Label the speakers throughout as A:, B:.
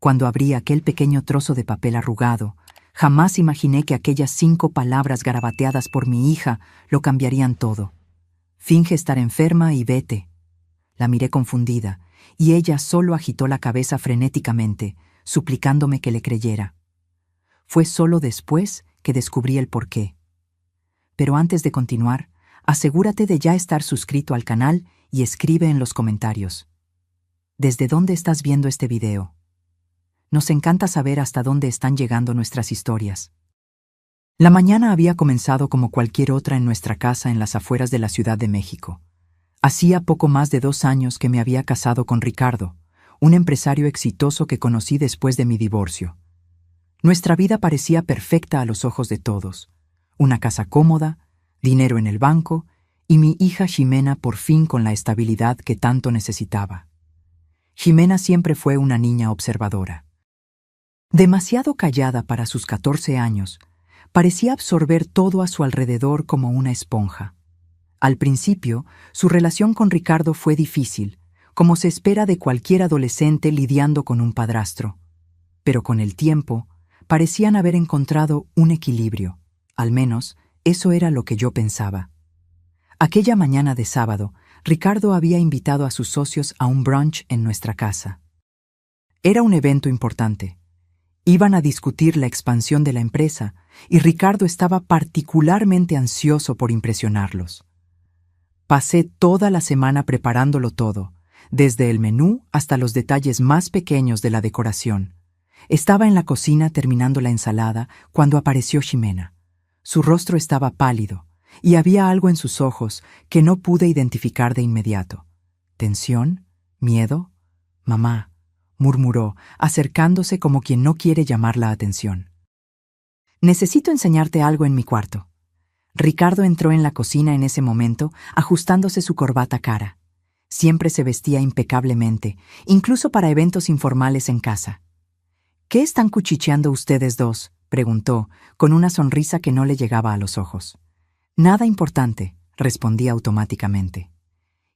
A: Cuando abrí aquel pequeño trozo de papel arrugado, jamás imaginé que aquellas 5 palabras garabateadas por mi hija lo cambiarían todo. Finge estar enferma y vete. La miré confundida, y ella solo agitó la cabeza frenéticamente, suplicándome que le creyera. Fue solo después que descubrí el porqué. Pero antes de continuar, asegúrate de ya estar suscrito al canal y escribe en los comentarios. ¿Desde dónde estás viendo este video? Nos encanta saber hasta dónde están llegando nuestras historias. La mañana había comenzado como cualquier otra en nuestra casa en las afueras de la Ciudad de México. Hacía poco más de 2 años que me había casado con Ricardo, un empresario exitoso que conocí después de mi divorcio. Nuestra vida parecía perfecta a los ojos de todos. Una casa cómoda, dinero en el banco y mi hija Ximena por fin con la estabilidad que tanto necesitaba. Ximena siempre fue una niña observadora. Demasiado callada para sus 14 años, parecía absorber todo a su alrededor como una esponja. Al principio, su relación con Ricardo fue difícil, como se espera de cualquier adolescente lidiando con un padrastro. Pero con el tiempo, parecían haber encontrado un equilibrio. Al menos, eso era lo que yo pensaba. Aquella mañana de sábado, Ricardo había invitado a sus socios a un brunch en nuestra casa. Era un evento importante. Iban a discutir la expansión de la empresa y Ricardo estaba particularmente ansioso por impresionarlos. Pasé toda la semana preparándolo todo, desde el menú hasta los detalles más pequeños de la decoración. Estaba en la cocina terminando la ensalada cuando apareció Ximena. Su rostro estaba pálido y había algo en sus ojos que no pude identificar de inmediato. ¿Tensión? ¿Miedo? «Mamá», murmuró, acercándose como quien no quiere llamar la atención. «Necesito enseñarte algo en mi cuarto». Ricardo entró en la cocina en ese momento, ajustándose su corbata cara. Siempre se vestía impecablemente, incluso para eventos informales en casa. «¿Qué están cuchicheando ustedes dos?», preguntó, con una sonrisa que no le llegaba a los ojos. «Nada importante», respondí automáticamente.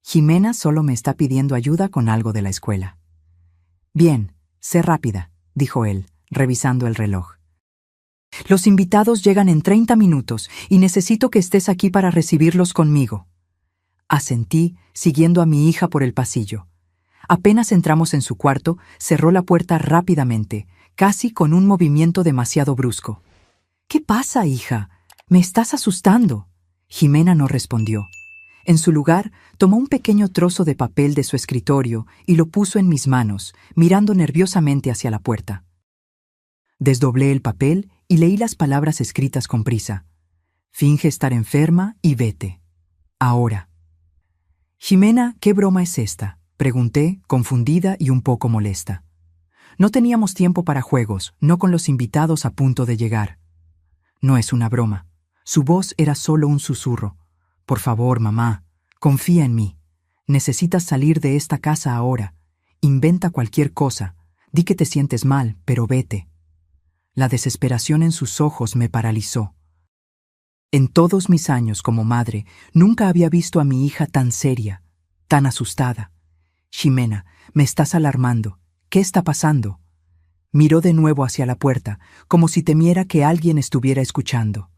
A: «Ximena solo me está pidiendo ayuda con algo de la escuela». «Bien, sé rápida», dijo él, revisando el reloj. «Los invitados llegan en 30 minutos y necesito que estés aquí para recibirlos conmigo». Asentí, siguiendo a mi hija por el pasillo. Apenas entramos en su cuarto, cerró la puerta rápidamente, casi con un movimiento demasiado brusco. «¿Qué pasa, hija? Me estás asustando». Ximena no respondió. En su lugar, tomó un pequeño trozo de papel de su escritorio y lo puso en mis manos, mirando nerviosamente hacia la puerta. Desdoblé el papel y leí las palabras escritas con prisa. «Finge estar enferma y vete. Ahora». «Ximena, ¿qué broma es esta?», pregunté, confundida y un poco molesta. No teníamos tiempo para juegos, no con los invitados a punto de llegar. «No es una broma». Su voz era solo un susurro. «Por favor, mamá, confía en mí. Necesitas salir de esta casa ahora. Inventa cualquier cosa. Di que te sientes mal, pero vete». La desesperación en sus ojos me paralizó. En todos mis años como madre, nunca había visto a mi hija tan seria, tan asustada. «Ximena, me estás alarmando. ¿Qué está pasando?». Miró de nuevo hacia la puerta, como si temiera que alguien estuviera escuchando.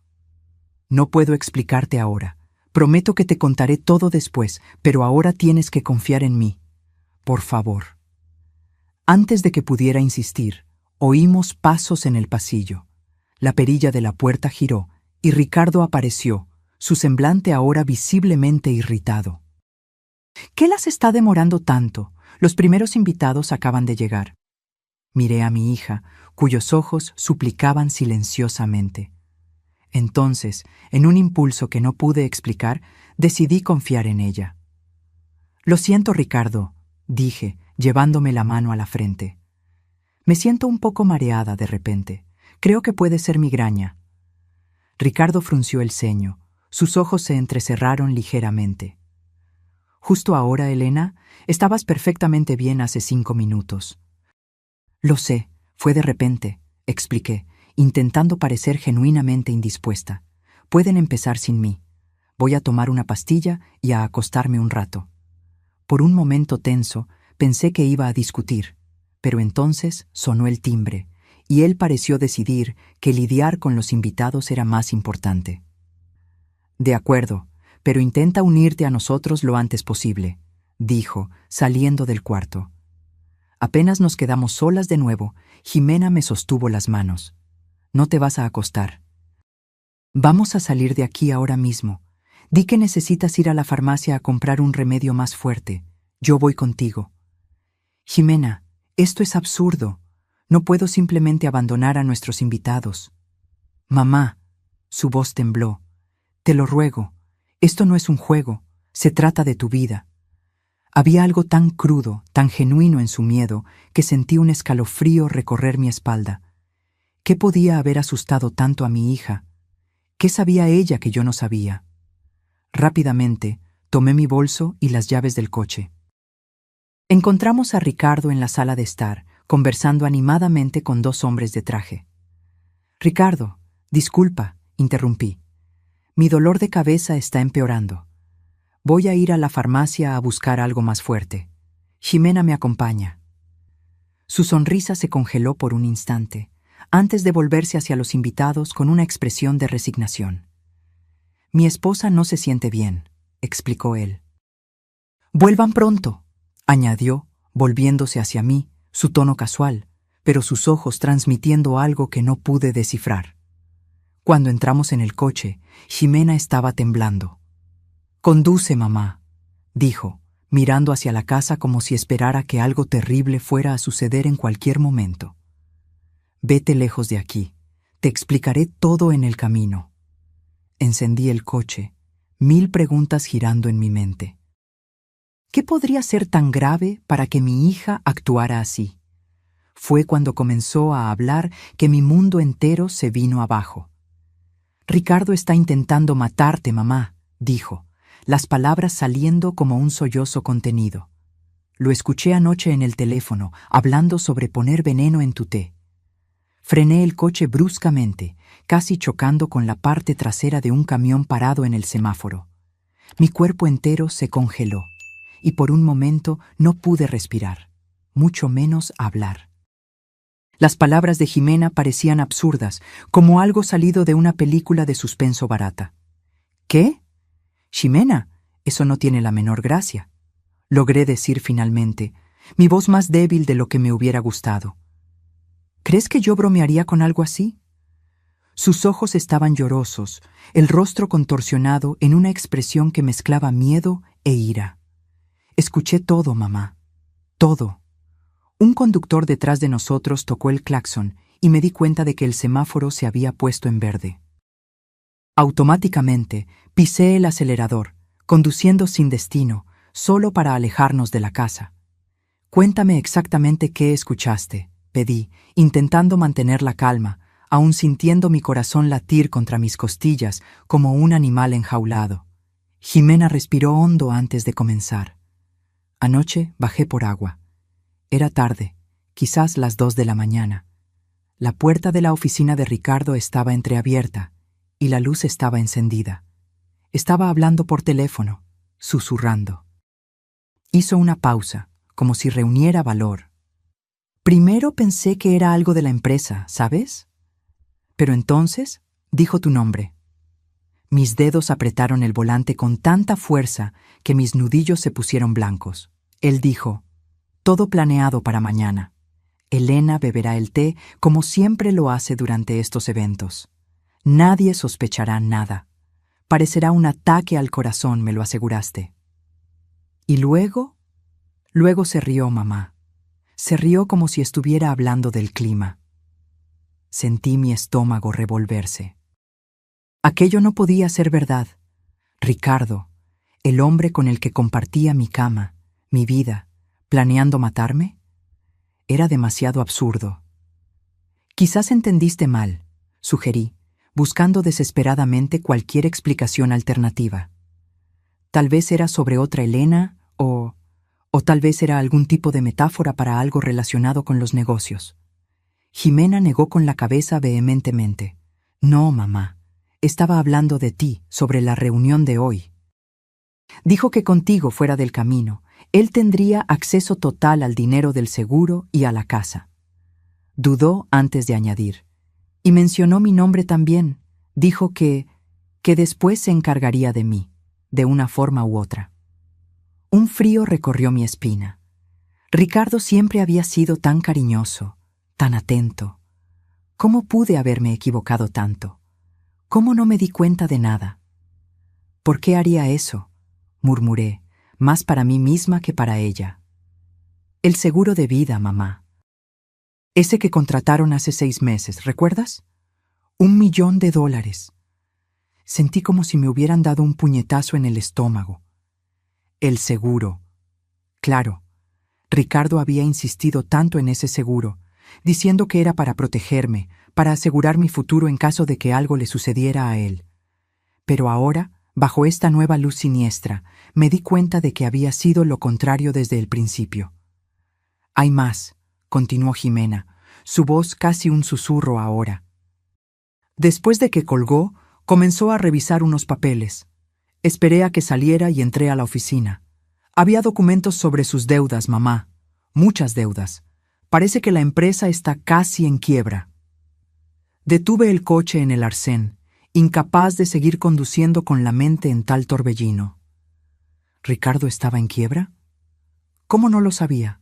A: «No puedo explicarte ahora. Prometo que te contaré todo después, pero ahora tienes que confiar en mí. Por favor». Antes de que pudiera insistir, oímos pasos en el pasillo. La perilla de la puerta giró y Ricardo apareció, su semblante ahora visiblemente irritado. «¿Qué las está demorando tanto? Los primeros invitados acaban de llegar». Miré a mi hija, cuyos ojos suplicaban silenciosamente. Entonces, en un impulso que no pude explicar, decidí confiar en ella. «Lo siento, Ricardo», dije, llevándome la mano a la frente. «Me siento un poco mareada de repente. Creo que puede ser migraña». Ricardo frunció el ceño. Sus ojos se entrecerraron ligeramente. «Justo ahora, Elena, estabas perfectamente bien hace 5 minutos». «Lo sé, fue de repente», expliqué, intentando parecer genuinamente indispuesta. «Pueden empezar sin mí. Voy a tomar una pastilla y a acostarme un rato». Por un momento tenso, pensé que iba a discutir, Pero entonces sonó el timbre, y él pareció decidir que lidiar con los invitados era más importante. «De acuerdo, pero intenta unirte a nosotros lo antes posible», dijo, saliendo del cuarto. Apenas nos quedamos solas de nuevo, Jimena me sostuvo las manos. «No te vas a acostar. Vamos a salir de aquí ahora mismo. Di que necesitas ir a la farmacia a comprar un remedio más fuerte. Yo voy contigo». «Jimena, esto es absurdo. No puedo simplemente abandonar a nuestros invitados». «Mamá», su voz tembló, «te lo ruego. Esto no es un juego. Se trata de tu vida». Había algo tan crudo, tan genuino en su miedo, que sentí un escalofrío recorrer mi espalda. ¿Qué podía haber asustado tanto a mi hija? ¿Qué sabía ella que yo no sabía? Rápidamente, tomé mi bolso y las llaves del coche. Encontramos a Ricardo en la sala de estar, conversando animadamente con dos hombres de traje. «Ricardo, disculpa», interrumpí. «Mi dolor de cabeza está empeorando. Voy a ir a la farmacia a buscar algo más fuerte. Jimena me acompaña». Su sonrisa se congeló por un instante, antes de volverse hacia los invitados con una expresión de resignación. «Mi esposa no se siente bien», explicó él. «Vuelvan pronto», añadió, volviéndose hacia mí, su tono casual, pero sus ojos transmitiendo algo que no pude descifrar. Cuando entramos en el coche, Jimena estaba temblando. «Conduce, mamá», dijo, mirando hacia la casa como si esperara que algo terrible fuera a suceder en cualquier momento. «Vete lejos de aquí. Te explicaré todo en el camino». Encendí el coche, 1000 preguntas girando en mi mente. ¿Qué podría ser tan grave para que mi hija actuara así? Fue cuando comenzó a hablar que mi mundo entero se vino abajo. «Ricardo está intentando matarte, mamá», dijo, las palabras saliendo como un sollozo contenido. «Lo escuché anoche en el teléfono, hablando sobre poner veneno en tu té». Frené el coche bruscamente, casi chocando con la parte trasera de un camión parado en el semáforo. Mi cuerpo entero se congeló, y por un momento no pude respirar, mucho menos hablar. Las palabras de Jimena parecían absurdas, como algo salido de una película de suspenso barata. «¿Qué? Ximena, eso no tiene la menor gracia», logré decir finalmente, mi voz más débil de lo que me hubiera gustado. «¿Crees que yo bromearía con algo así?» Sus ojos estaban llorosos, el rostro contorsionado en una expresión que mezclaba miedo e ira. «Escuché todo, mamá. Todo». Un conductor detrás de nosotros tocó el claxon y me di cuenta de que el semáforo se había puesto en verde. Automáticamente, pisé el acelerador, conduciendo sin destino, solo para alejarnos de la casa. «Cuéntame exactamente qué escuchaste», pedí, intentando mantener la calma, aún sintiendo mi corazón latir contra mis costillas como un animal enjaulado. Jimena respiró hondo antes de comenzar. «Anoche bajé por agua. Era tarde, quizás las 2 de la mañana. La puerta de la oficina de Ricardo estaba entreabierta y la luz estaba encendida. Estaba hablando por teléfono, susurrando». Hizo una pausa, como si reuniera valor. «Primero pensé que era algo de la empresa, ¿sabes? Pero entonces dijo tu nombre». Mis dedos apretaron el volante con tanta fuerza que mis nudillos se pusieron blancos. Él dijo: «Todo planeado para mañana. Elena beberá el té como siempre lo hace durante estos eventos. Nadie sospechará nada. Parecerá un ataque al corazón, me lo aseguraste». «¿Y luego?» Luego se rió, mamá. Se rió como si estuviera hablando del clima. Sentí mi estómago revolverse. Aquello no podía ser verdad. Ricardo, el hombre con el que compartía mi cama, mi vida, ¿planeando matarme? Era demasiado absurdo. «Quizás entendiste mal», sugerí, buscando desesperadamente cualquier explicación alternativa. Tal vez era sobre otra Elena o tal vez era algún tipo de metáfora para algo relacionado con los negocios. Jimena negó con la cabeza vehementemente. «No, mamá. Estaba hablando de ti, sobre la reunión de hoy. Dijo que contigo fuera del camino, Él tendría acceso total al dinero del seguro y a la casa. Dudó antes de añadir. Y mencionó mi nombre también. Dijo que después se encargaría de mí, de una forma u otra. Un frío recorrió mi espina. Ricardo siempre había sido tan cariñoso, tan atento. ¿Cómo pude haberme equivocado tanto? ¿Cómo no me di cuenta de nada? ¿Por qué haría eso?, murmuré, más para mí misma que para ella. El seguro de vida, mamá. Ese que contrataron hace 6 meses, ¿recuerdas? $1.000.000. Sentí como si me hubieran dado un puñetazo en el estómago. El seguro. Claro, Ricardo había insistido tanto en ese seguro, diciendo que era para protegerme, para asegurar mi futuro en caso de que algo le sucediera a él. Pero ahora, bajo esta nueva luz siniestra, me di cuenta de que había sido lo contrario desde el principio. Hay más, continuó Jimena, su voz casi un susurro ahora. Después de que colgó, comenzó a revisar unos papeles. Esperé a que saliera y entré a la oficina. Había documentos sobre sus deudas, mamá. Muchas deudas. Parece que la empresa está casi en quiebra. Detuve el coche en el arcén, incapaz de seguir conduciendo con la mente en tal torbellino. ¿Ricardo estaba en quiebra? ¿Cómo no lo sabía?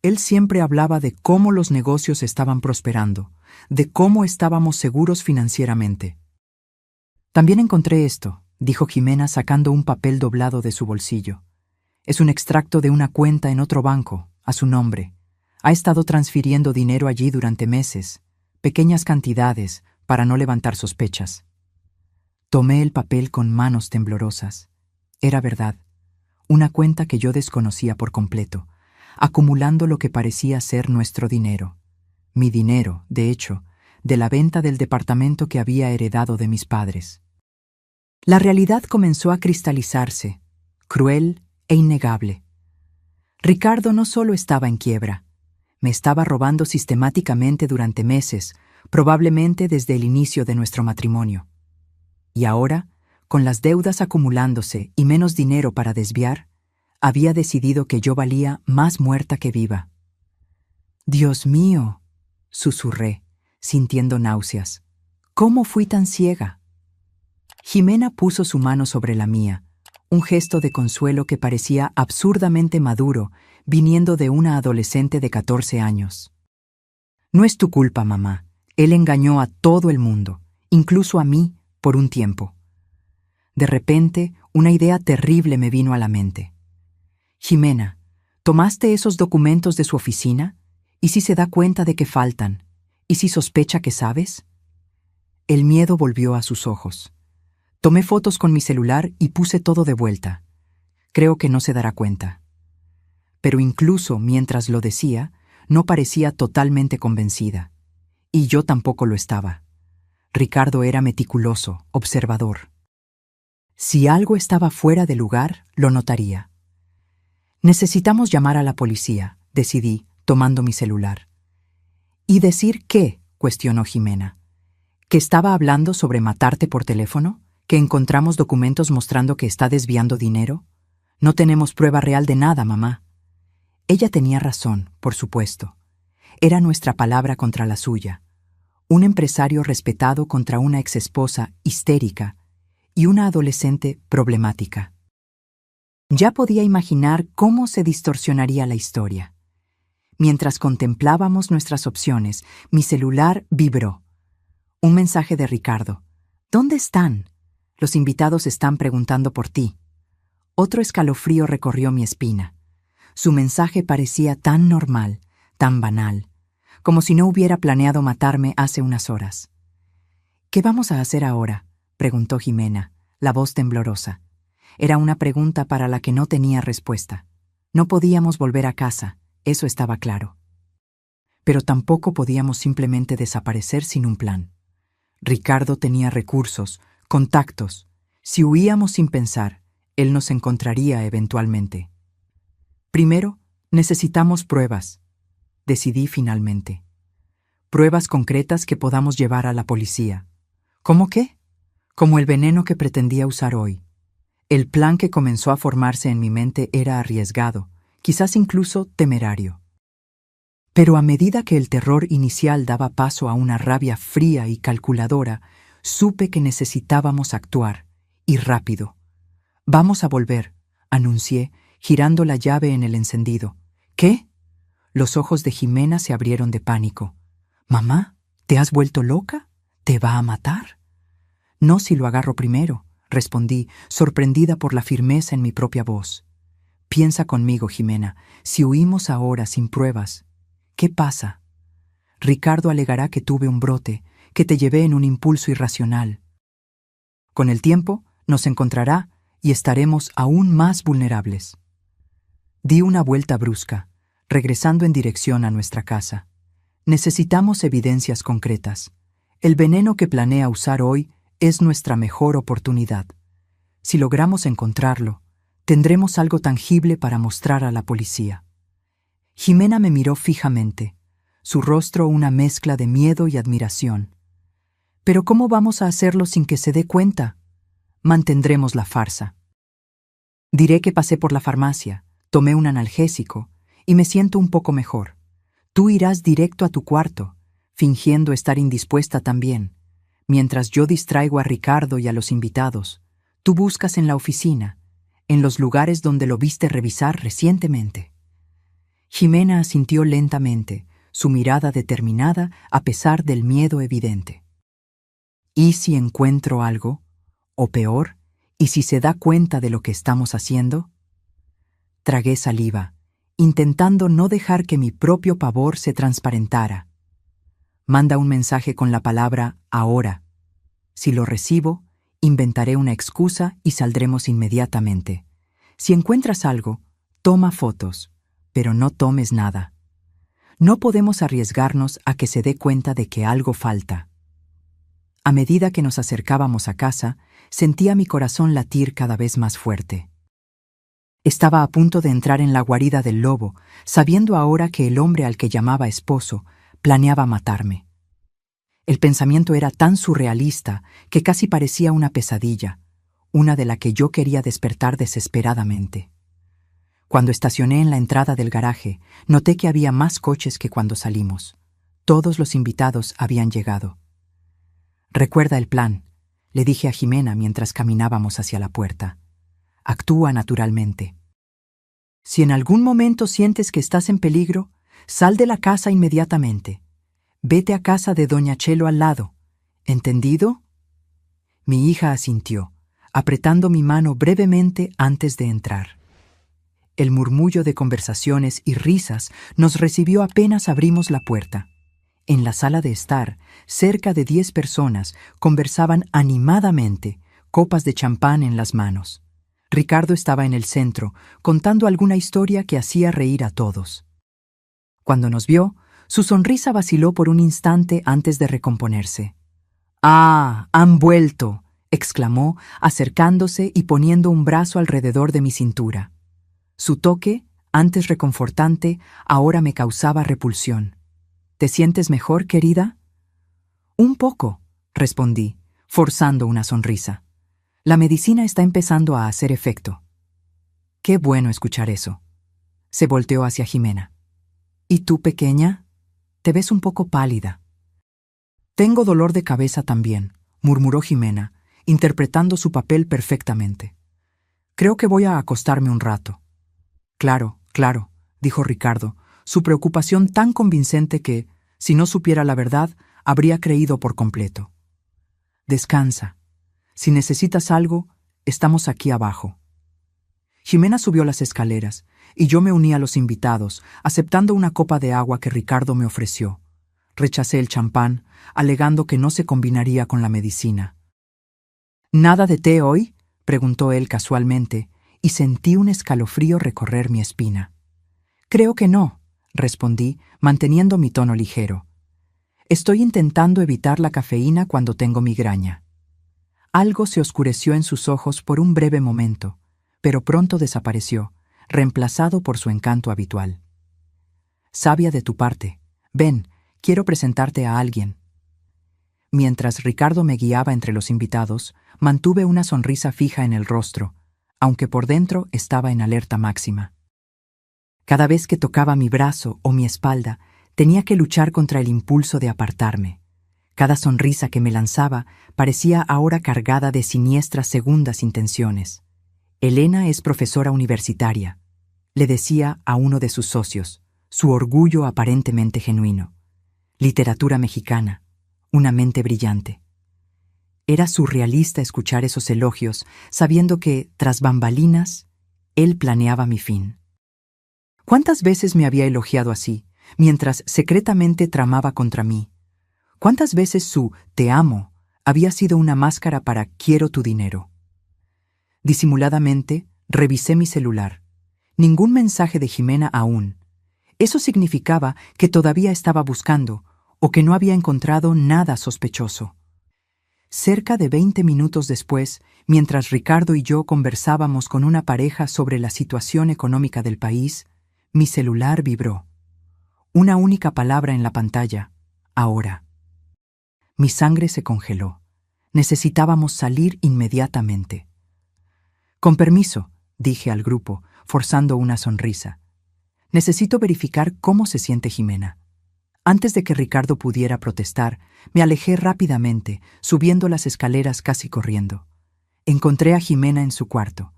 A: Él siempre hablaba de cómo los negocios estaban prosperando, de cómo estábamos seguros financieramente. También encontré esto, dijo Jimena sacando un papel doblado de su bolsillo. Es un extracto de una cuenta en otro banco, a su nombre. Ha estado transfiriendo dinero allí durante meses, pequeñas cantidades, para no levantar sospechas. Tomé el papel con manos temblorosas. Era verdad, una cuenta que yo desconocía por completo, acumulando lo que parecía ser nuestro dinero. Mi dinero, de hecho, de la venta del departamento que había heredado de mis padres. La realidad comenzó a cristalizarse, cruel e innegable. Ricardo no solo estaba en quiebra, me estaba robando sistemáticamente durante meses, probablemente desde el inicio de nuestro matrimonio. Y ahora, con las deudas acumulándose y menos dinero para desviar, había decidido que yo valía más muerta que viva. «Dios mío», susurré, sintiendo náuseas. «¿Cómo fui tan ciega?». Jimena puso su mano sobre la mía, un gesto de consuelo que parecía absurdamente maduro, viniendo de una adolescente de 14 años. «No es tu culpa, mamá. Él engañó a todo el mundo, incluso a mí, por un tiempo». De repente, una idea terrible me vino a la mente. «Jimena, ¿tomaste esos documentos de su oficina? ¿Y si se da cuenta de que faltan? ¿Y si sospecha que sabes?». El miedo volvió a sus ojos. Tomé fotos con mi celular y puse todo de vuelta. Creo que no se dará cuenta. Pero incluso mientras lo decía, no parecía totalmente convencida. Y yo tampoco lo estaba. Ricardo era meticuloso, observador. Si algo estaba fuera de lugar, lo notaría. «Necesitamos llamar a la policía», decidí, tomando mi celular. «¿Y decir qué?», cuestionó Jimena. ¿Que estaba hablando sobre matarte por teléfono? ¿Que encontramos documentos mostrando que está desviando dinero? No tenemos prueba real de nada, mamá». Ella tenía razón, por supuesto. Era nuestra palabra contra la suya. Un empresario respetado contra una exesposa histérica y una adolescente problemática. Ya podía imaginar cómo se distorsionaría la historia. Mientras contemplábamos nuestras opciones, mi celular vibró. Un mensaje de Ricardo. «¿Dónde están? Los invitados están preguntando por ti». Otro escalofrío recorrió mi espina. Su mensaje parecía tan normal, tan banal, como si no hubiera planeado matarme hace unas horas. «¿Qué vamos a hacer ahora?», preguntó Jimena, la voz temblorosa. Era una pregunta para la que no tenía respuesta. No podíamos volver a casa, eso estaba claro. Pero tampoco podíamos simplemente desaparecer sin un plan. Ricardo tenía recursos, contactos. Si huíamos sin pensar, él nos encontraría eventualmente. «Primero, necesitamos pruebas», decidí finalmente. «Pruebas concretas que podamos llevar a la policía». «¿Cómo qué?». «Como el veneno que pretendía usar hoy. El plan que comenzó a formarse en mi mente era arriesgado, quizás incluso temerario. Pero a medida que el terror inicial daba paso a una rabia fría y calculadora, supe que necesitábamos actuar, y rápido. «Vamos a volver», anuncié, girando la llave en el encendido. «¿Qué?». Los ojos de Jimena se abrieron de pánico. «Mamá, ¿te has vuelto loca? ¿Te va a matar?». «No si lo agarro primero», respondí, sorprendida por la firmeza en mi propia voz. «Piensa conmigo, Jimena, si huimos ahora sin pruebas, ¿qué pasa? Ricardo alegará que tuve un brote, que te llevé en un impulso irracional. Con el tiempo, nos encontrará y estaremos aún más vulnerables». Di una vuelta brusca, regresando en dirección a nuestra casa. Necesitamos evidencias concretas. El veneno que planea usar hoy es nuestra mejor oportunidad. Si logramos encontrarlo, tendremos algo tangible para mostrar a la policía. Jimena me miró fijamente, su rostro una mezcla de miedo y admiración. «¿Pero cómo vamos a hacerlo sin que se dé cuenta?». «Mantendremos la farsa. Diré que pasé por la farmacia, tomé un analgésico y me siento un poco mejor. Tú irás directo a tu cuarto, fingiendo estar indispuesta también. Mientras yo distraigo a Ricardo y a los invitados, tú buscas en la oficina, en los lugares donde lo viste revisar recientemente». Jimena asintió lentamente, su mirada determinada a pesar del miedo evidente. «¿Y si encuentro algo? O peor, ¿y si se da cuenta de lo que estamos haciendo?». Tragué saliva, intentando no dejar que mi propio pavor se transparentara. «Manda un mensaje con la palabra ahora. Si lo recibo, inventaré una excusa y saldremos inmediatamente. Si encuentras algo, toma fotos, pero no tomes nada. No podemos arriesgarnos a que se dé cuenta de que algo falta». A medida que nos acercábamos a casa, sentía mi corazón latir cada vez más fuerte. Estaba a punto de entrar en la guarida del lobo, sabiendo ahora que el hombre al que llamaba esposo planeaba matarme. El pensamiento era tan surrealista que casi parecía una pesadilla, una de la que yo quería despertar desesperadamente. Cuando estacioné en la entrada del garaje, noté que había más coches que cuando salimos. Todos los invitados habían llegado. «Recuerda el plan», le dije a Jimena mientras caminábamos hacia la puerta. «Actúa naturalmente. Si en algún momento sientes que estás en peligro, sal de la casa inmediatamente. Vete a casa de doña Chelo al lado. ¿Entendido?». Mi hija asintió, apretando mi mano brevemente antes de entrar. El murmullo de conversaciones y risas nos recibió apenas abrimos la puerta. En la sala de estar, cerca de 10 personas conversaban animadamente, copas de champán en las manos. Ricardo estaba en el centro, contando alguna historia que hacía reír a todos. Cuando nos vio, su sonrisa vaciló por un instante antes de recomponerse. «¡Ah, han vuelto!», exclamó, acercándose y poniendo un brazo alrededor de mi cintura. Su toque, antes reconfortante, ahora me causaba repulsión. «¿Te sientes mejor, querida?». «Un poco», respondí, forzando una sonrisa. «La medicina está empezando a hacer efecto». «Qué bueno escuchar eso». Se volteó hacia Jimena. «¿Y tú, pequeña? Te ves un poco pálida». «Tengo dolor de cabeza también», murmuró Jimena, interpretando su papel perfectamente. «Creo que voy a acostarme un rato». «Claro, claro», dijo Ricardo, su preocupación tan convincente que, si no supiera la verdad, habría creído por completo. «Descansa. Si necesitas algo, estamos aquí abajo». Jimena subió las escaleras, y yo me uní a los invitados, aceptando una copa de agua que Ricardo me ofreció. Rechacé el champán, alegando que no se combinaría con la medicina. «¿Nada de té hoy?», preguntó él casualmente, y sentí un escalofrío recorrer mi espina. «Creo que no», respondí, manteniendo mi tono ligero. «Estoy intentando evitar la cafeína cuando tengo migraña». Algo se oscureció en sus ojos por un breve momento, pero pronto desapareció, reemplazado por su encanto habitual. «Sabia de tu parte. Ven, quiero presentarte a alguien». Mientras Ricardo me guiaba entre los invitados, mantuve una sonrisa fija en el rostro, aunque por dentro estaba en alerta máxima. Cada vez que tocaba mi brazo o mi espalda, tenía que luchar contra el impulso de apartarme. Cada sonrisa que me lanzaba parecía ahora cargada de siniestras segundas intenciones. Elena es profesora universitaria, le decía a uno de sus socios, su orgullo aparentemente genuino. Literatura mexicana, una mente brillante. Era surrealista escuchar esos elogios, sabiendo que, tras bambalinas, él planeaba mi fin. ¿Cuántas veces me había elogiado así, mientras secretamente tramaba contra mí? ¿Cuántas veces su «te amo» había sido una máscara para «quiero tu dinero»? Disimuladamente, revisé mi celular. Ningún mensaje de Jimena aún. Eso significaba que todavía estaba buscando, o que no había encontrado nada sospechoso. Cerca de 20 minutos después, mientras Ricardo y yo conversábamos con una pareja sobre la situación económica del país, mi celular vibró. Una única palabra en la pantalla: ahora. Mi sangre se congeló. Necesitábamos salir inmediatamente. Con permiso, dije al grupo, forzando una sonrisa. Necesito verificar cómo se siente Jimena. Antes de que Ricardo pudiera protestar, me alejé rápidamente, subiendo las escaleras casi corriendo. Encontré a Jimena en su cuarto,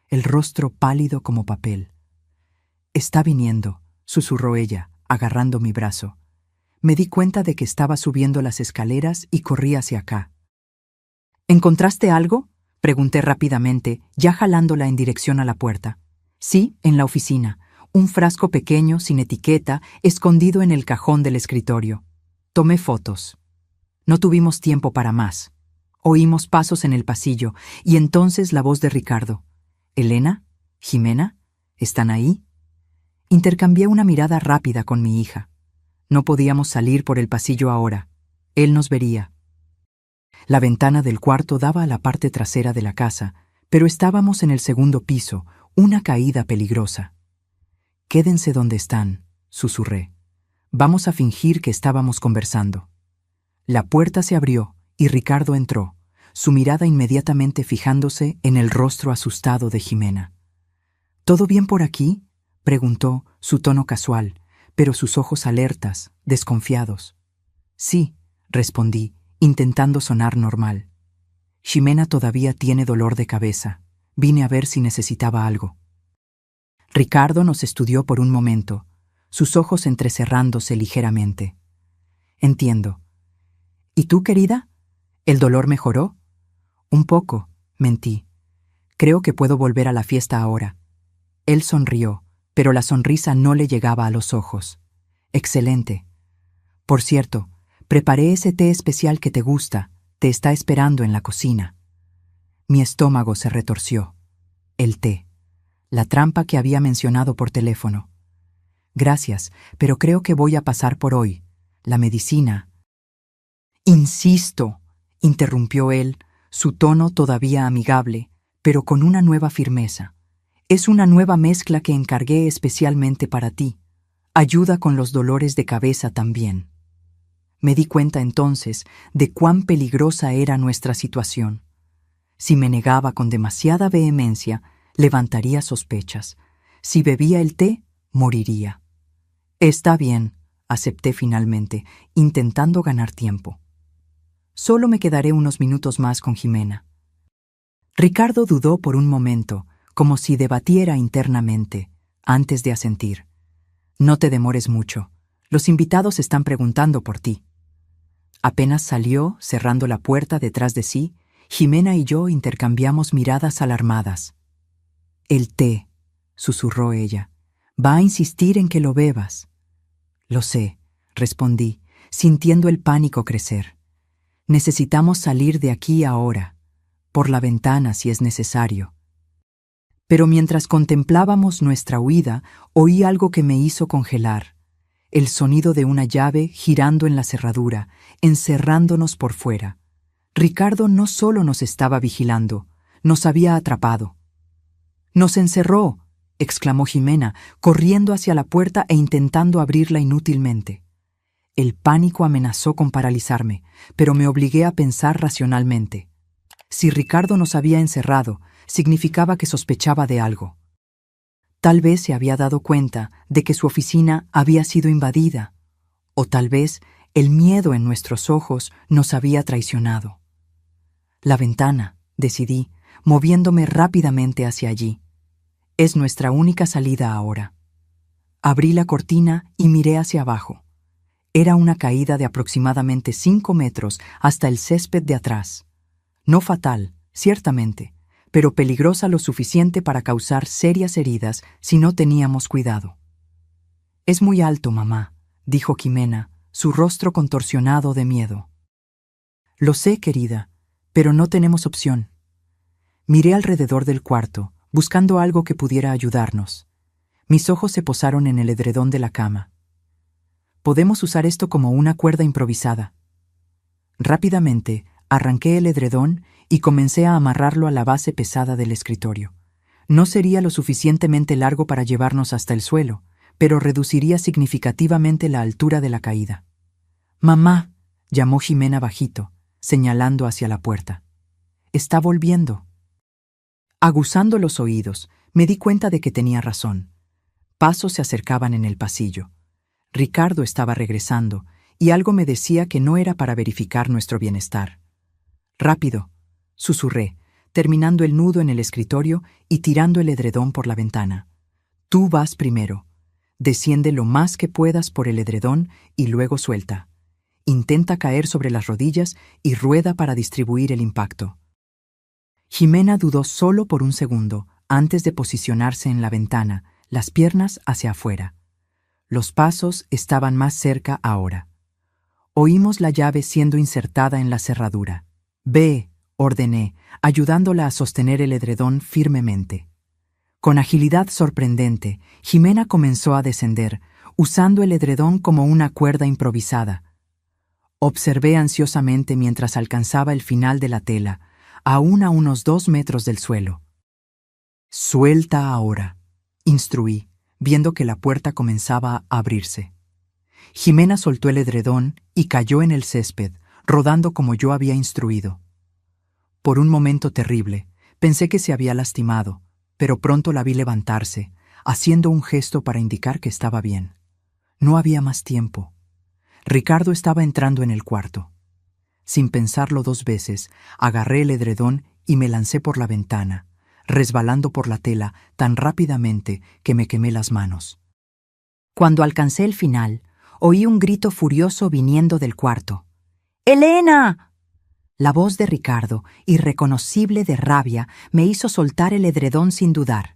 A: el rostro pálido como papel. «Está viniendo», susurró ella, agarrando mi brazo. Me di cuenta de que estaba subiendo las escaleras y corrí hacia acá. «¿Encontraste algo?», pregunté rápidamente, ya jalándola en dirección a la puerta. «Sí, en la oficina. Un frasco pequeño, sin etiqueta, escondido en el cajón del escritorio. Tomé fotos». No tuvimos tiempo para más. Oímos pasos en el pasillo, y entonces la voz de Ricardo. «¿Elena? ¿Jimena? ¿Están ahí?». Intercambié una mirada rápida con mi hija. No podíamos salir por el pasillo ahora. Él nos vería. La ventana del cuarto daba a la parte trasera de la casa, pero estábamos en el segundo piso, una caída peligrosa. «Quédense donde están», susurré. «Vamos a fingir que estábamos conversando». La puerta se abrió y Ricardo entró, su mirada inmediatamente fijándose en el rostro asustado de Jimena. «¿Todo bien por aquí?», preguntó, su tono casual, pero sus ojos alertas, desconfiados. «Sí», respondí, intentando sonar normal. «Jimena todavía tiene dolor de cabeza. Vine a ver si necesitaba algo». Ricardo nos estudió por un momento, sus ojos entrecerrándose ligeramente. «Entiendo. ¿Y tú, querida? ¿El dolor mejoró?» «Un poco», mentí. «Creo que puedo volver a la fiesta ahora». Él sonrió, pero la sonrisa no le llegaba a los ojos. «Excelente. Por cierto, preparé ese té especial que te gusta, te está esperando en la cocina». Mi estómago se retorció. El té. La trampa que había mencionado por teléfono. «Gracias, pero creo que voy a pasar por hoy. La medicina». «Insisto», interrumpió él, su tono todavía amigable, pero con una nueva firmeza. «Es una nueva mezcla que encargué especialmente para ti. Ayuda con los dolores de cabeza también». Me di cuenta entonces de cuán peligrosa era nuestra situación. Si me negaba con demasiada vehemencia, levantaría sospechas. Si bebía el té, moriría. «Está bien», acepté finalmente, intentando ganar tiempo. «Solo me quedaré unos minutos más con Jimena». Ricardo dudó por un momento, como si debatiera internamente, antes de asentir. «No te demores mucho. Los invitados están preguntando por ti». Apenas salió, cerrando la puerta detrás de sí, Jimena y yo intercambiamos miradas alarmadas. «El té», susurró ella. «Va a insistir en que lo bebas». «Lo sé», respondí, sintiendo el pánico crecer. «Necesitamos salir de aquí ahora, por la ventana si es necesario». Pero mientras contemplábamos nuestra huida, oí algo que me hizo congelar. El sonido de una llave girando en la cerradura, encerrándonos por fuera. Ricardo no solo nos estaba vigilando, nos había atrapado. «¡Nos encerró!», exclamó Jimena, corriendo hacia la puerta e intentando abrirla inútilmente. El pánico amenazó con paralizarme, pero me obligué a pensar racionalmente. Si Ricardo nos había encerrado, significaba que sospechaba de algo. Tal vez se había dado cuenta de que su oficina había sido invadida, o tal vez el miedo en nuestros ojos nos había traicionado. La ventana, decidí, moviéndome rápidamente hacia allí. Es nuestra única salida ahora. Abrí la cortina y miré hacia abajo. Era una caída de aproximadamente 5 metros hasta el césped de atrás. No fatal, ciertamente, pero peligrosa lo suficiente para causar serias heridas si no teníamos cuidado. «Es muy alto, mamá», dijo Jimena, su rostro contorsionado de miedo. «Lo sé, querida, pero no tenemos opción». Miré alrededor del cuarto, buscando algo que pudiera ayudarnos. Mis ojos se posaron en el edredón de la cama. «Podemos usar esto como una cuerda improvisada». Rápidamente, arranqué el edredón y comencé a amarrarlo a la base pesada del escritorio. No sería lo suficientemente largo para llevarnos hasta el suelo, pero reduciría significativamente la altura de la caída. «Mamá», llamó Jimena bajito, señalando hacia la puerta. «Está volviendo». Aguzando los oídos, me di cuenta de que tenía razón. Pasos se acercaban en el pasillo. Ricardo estaba regresando, y algo me decía que no era para verificar nuestro bienestar. «Rápido», susurré, terminando el nudo en el escritorio y tirando el edredón por la ventana. «Tú vas primero. Desciende lo más que puedas por el edredón y luego suelta. Intenta caer sobre las rodillas y rueda para distribuir el impacto». Jimena dudó solo por un segundo antes de posicionarse en la ventana, las piernas hacia afuera. Los pasos estaban más cerca ahora. Oímos la llave siendo insertada en la cerradura. «Ve», ordené, ayudándola a sostener el edredón firmemente. Con agilidad sorprendente, Jimena comenzó a descender, usando el edredón como una cuerda improvisada. Observé ansiosamente mientras alcanzaba el final de la tela, aún a unos 2 metros del suelo. «Suelta ahora», instruí, viendo que la puerta comenzaba a abrirse. Jimena soltó el edredón y cayó en el césped, rodando como yo había instruido. Por un momento terrible, pensé que se había lastimado, pero pronto la vi levantarse, haciendo un gesto para indicar que estaba bien. No había más tiempo. Ricardo estaba entrando en el cuarto. Sin pensarlo 2 veces, agarré el edredón y me lancé por la ventana, resbalando por la tela tan rápidamente que me quemé las manos. Cuando alcancé el final, oí un grito furioso viniendo del cuarto. «¡Elena!». La voz de Ricardo, irreconocible de rabia, me hizo soltar el edredón sin dudar.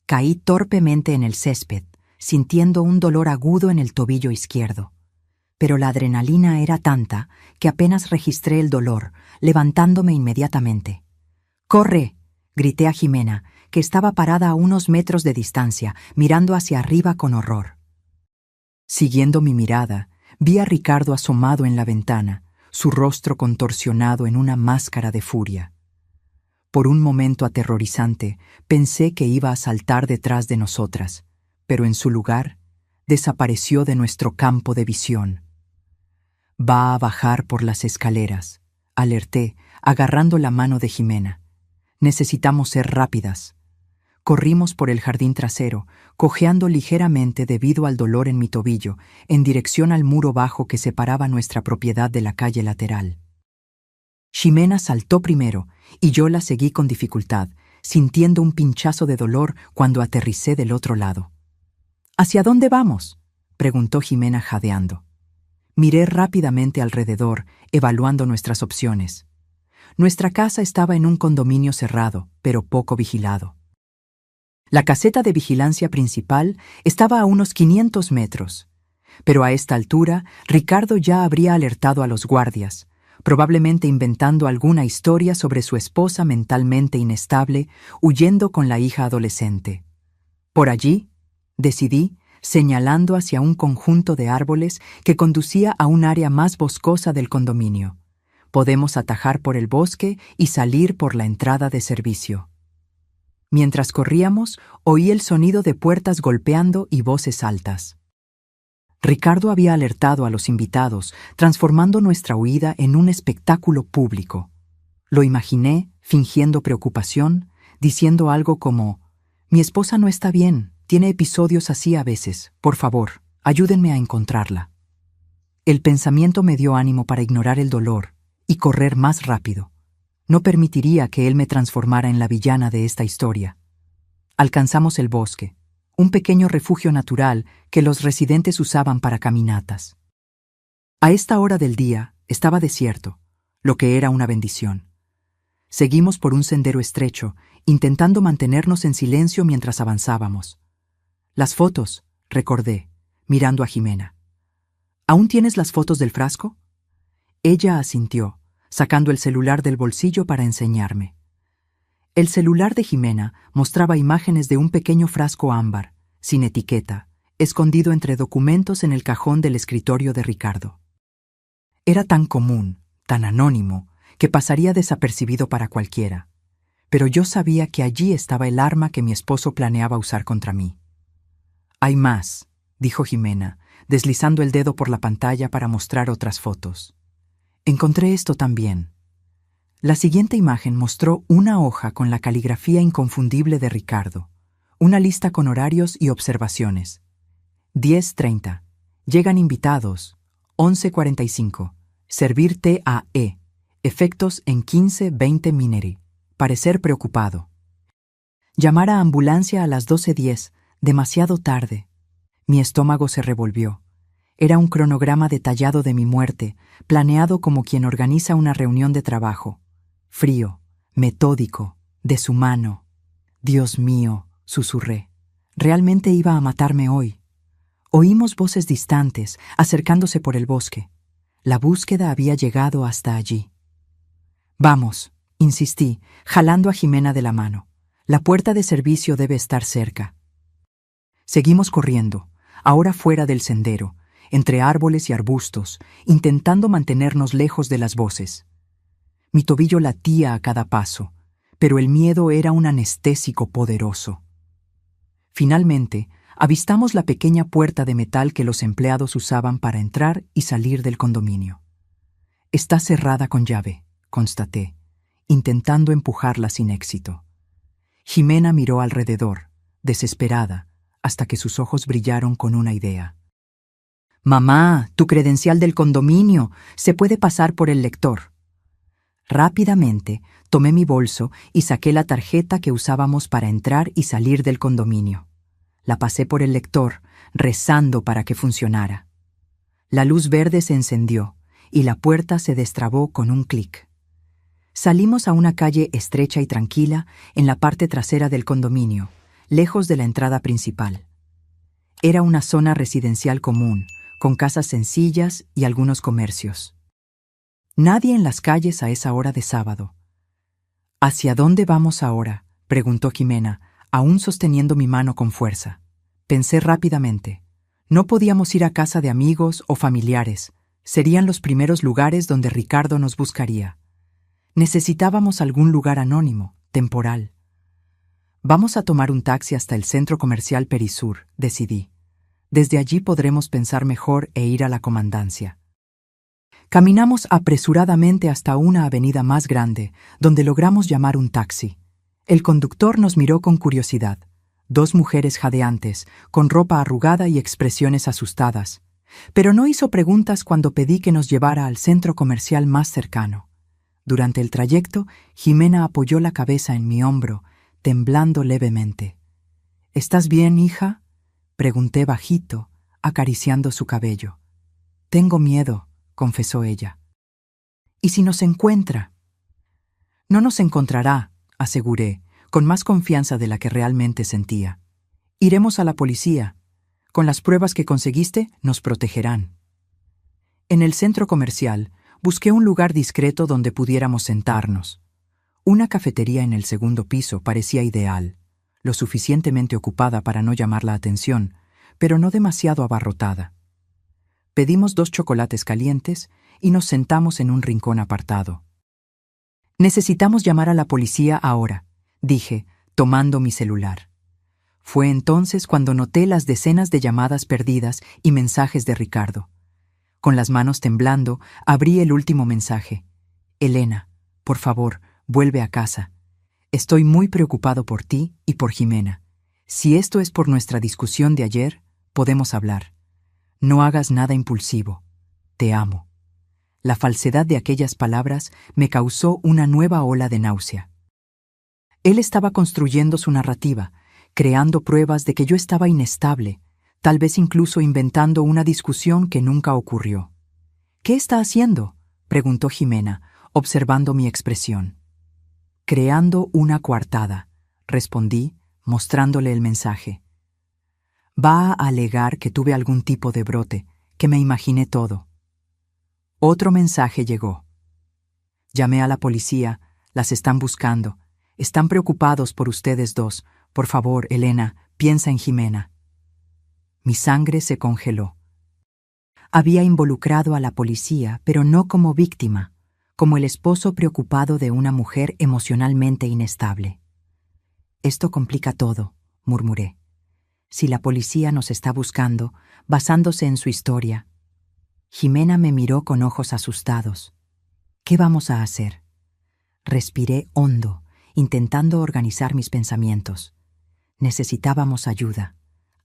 A: Caí torpemente en el césped, sintiendo un dolor agudo en el tobillo izquierdo. Pero la adrenalina era tanta que apenas registré el dolor, levantándome inmediatamente. «¡Corre!», grité a Jimena, que estaba parada a unos metros de distancia, mirando hacia arriba con horror. Siguiendo mi mirada, vi a Ricardo asomado en la ventana, su rostro contorsionado en una máscara de furia. Por un momento aterrorizante, pensé que iba a saltar detrás de nosotras, pero en su lugar, desapareció de nuestro campo de visión. «Va a bajar por las escaleras», alerté, agarrando la mano de Jimena. «Necesitamos ser rápidas». Corrimos por el jardín trasero, cojeando ligeramente debido al dolor en mi tobillo, en dirección al muro bajo que separaba nuestra propiedad de la calle lateral. Jimena saltó primero, y yo la seguí con dificultad, sintiendo un pinchazo de dolor cuando aterricé del otro lado. «¿Hacia dónde vamos?», preguntó Jimena jadeando. Miré rápidamente alrededor, evaluando nuestras opciones. Nuestra casa estaba en un condominio cerrado, pero poco vigilado. La caseta de vigilancia principal estaba a unos 500 metros, pero a esta altura Ricardo ya habría alertado a los guardias, probablemente inventando alguna historia sobre su esposa mentalmente inestable, huyendo con la hija adolescente. Por allí, decidí, señalando hacia un conjunto de árboles que conducía a un área más boscosa del condominio. Podemos atajar por el bosque y salir por la entrada de servicio. Mientras corríamos, oí el sonido de puertas golpeando y voces altas. Ricardo había alertado a los invitados, transformando nuestra huida en un espectáculo público. Lo imaginé, fingiendo preocupación, diciendo algo como: «Mi esposa no está bien, tiene episodios así a veces, por favor, ayúdenme a encontrarla». El pensamiento me dio ánimo para ignorar el dolor y correr más rápido. No permitiría que él me transformara en la villana de esta historia. Alcanzamos el bosque, un pequeño refugio natural que los residentes usaban para caminatas. A esta hora del día estaba desierto, lo que era una bendición. Seguimos por un sendero estrecho, intentando mantenernos en silencio mientras avanzábamos. «Las fotos», recordé, mirando a Jimena. «¿Aún tienes las fotos del frasco?» Ella asintió, sacando el celular del bolsillo para enseñarme. El celular de Jimena mostraba imágenes de un pequeño frasco ámbar, sin etiqueta, escondido entre documentos en el cajón del escritorio de Ricardo. Era tan común, tan anónimo, que pasaría desapercibido para cualquiera. Pero yo sabía que allí estaba el arma que mi esposo planeaba usar contra mí. «Hay más», dijo Jimena, deslizando el dedo por la pantalla para mostrar otras fotos. «Encontré esto también». La siguiente imagen mostró una hoja con la caligrafía inconfundible de Ricardo, una lista con horarios y observaciones. 10:30. Llegan invitados. 11:45. Servir TAE. Efectos en 15-20 mineri. Parecer preocupado. Llamar a ambulancia a las 12:10. Demasiado tarde. Mi estómago se revolvió. Era un cronograma detallado de mi muerte, planeado como quien organiza una reunión de trabajo. Frío, metódico, deshumano. «Dios mío», susurré. «Realmente iba a matarme hoy». Oímos voces distantes, acercándose por el bosque. La búsqueda había llegado hasta allí. «Vamos», insistí, jalando a Jimena de la mano. «La puerta de servicio debe estar cerca». Seguimos corriendo, ahora fuera del sendero, entre árboles y arbustos, intentando mantenernos lejos de las voces. Mi tobillo latía a cada paso, pero el miedo era un anestésico poderoso. Finalmente, avistamos la pequeña puerta de metal que los empleados usaban para entrar y salir del condominio. «Está cerrada con llave», constaté, intentando empujarla sin éxito. Jimena miró alrededor, desesperada, hasta que sus ojos brillaron con una idea. «Mamá, tu credencial del condominio se puede pasar por el lector». Rápidamente tomé mi bolso y saqué la tarjeta que usábamos para entrar y salir del condominio. La pasé por el lector, rezando para que funcionara. La luz verde se encendió y la puerta se destrabó con un clic. Salimos a una calle estrecha y tranquila en la parte trasera del condominio, lejos de la entrada principal. Era una zona residencial común, con casas sencillas y algunos comercios. Nadie en las calles a esa hora de sábado. «¿Hacia dónde vamos ahora?», preguntó Jimena, aún sosteniendo mi mano con fuerza. Pensé rápidamente. No podíamos ir a casa de amigos o familiares. Serían los primeros lugares donde Ricardo nos buscaría. Necesitábamos algún lugar anónimo, temporal. «Vamos a tomar un taxi hasta el centro comercial Perisur», decidí. «Desde allí podremos pensar mejor e ir a la comandancia». Caminamos apresuradamente hasta una avenida más grande, donde logramos llamar un taxi. El conductor nos miró con curiosidad. 2 mujeres jadeantes, con ropa arrugada y expresiones asustadas. Pero no hizo preguntas cuando pedí que nos llevara al centro comercial más cercano. Durante el trayecto, Jimena apoyó la cabeza en mi hombro, temblando levemente. «¿Estás bien, hija?», pregunté bajito, acariciando su cabello. «Tengo miedo», confesó ella. «¿Y si nos encuentra?» «No nos encontrará», aseguré, con más confianza de la que realmente sentía. «Iremos a la policía. Con las pruebas que conseguiste, nos protegerán». En el centro comercial, busqué un lugar discreto donde pudiéramos sentarnos. Una cafetería en el segundo piso parecía ideal, lo suficientemente ocupada para no llamar la atención, pero no demasiado abarrotada. Pedimos 2 chocolates calientes y nos sentamos en un rincón apartado. «Necesitamos llamar a la policía ahora», dije, tomando mi celular. Fue entonces cuando noté las decenas de llamadas perdidas y mensajes de Ricardo. Con las manos temblando, abrí el último mensaje. «Elena, Por favor, vuelve a casa. Estoy muy preocupado por ti y por Jimena. Si esto es por nuestra discusión de ayer, podemos hablar. No hagas nada impulsivo. Te amo. La falsedad de aquellas palabras me causó una nueva ola de náusea. Él estaba construyendo su narrativa, creando pruebas de que yo estaba inestable, tal vez incluso inventando una discusión que nunca ocurrió. ¿Qué está haciendo?, preguntó Jimena, observando mi expresión. Creando una coartada, respondí, mostrándole el mensaje. Va a alegar que tuve algún tipo de brote, que me imaginé todo. Otro mensaje llegó. Llamé a la policía, las están buscando. Están preocupados por ustedes dos. Por favor, Elena, piensa en Jimena. Mi sangre se congeló. Había involucrado a la policía, pero no como víctima, como el esposo preocupado de una mujer emocionalmente inestable. Esto complica todo, murmuré. Si la policía nos está buscando, basándose en su historia. Jimena me miró con ojos asustados. ¿Qué vamos a hacer? Respiré hondo, intentando organizar mis pensamientos. Necesitábamos ayuda,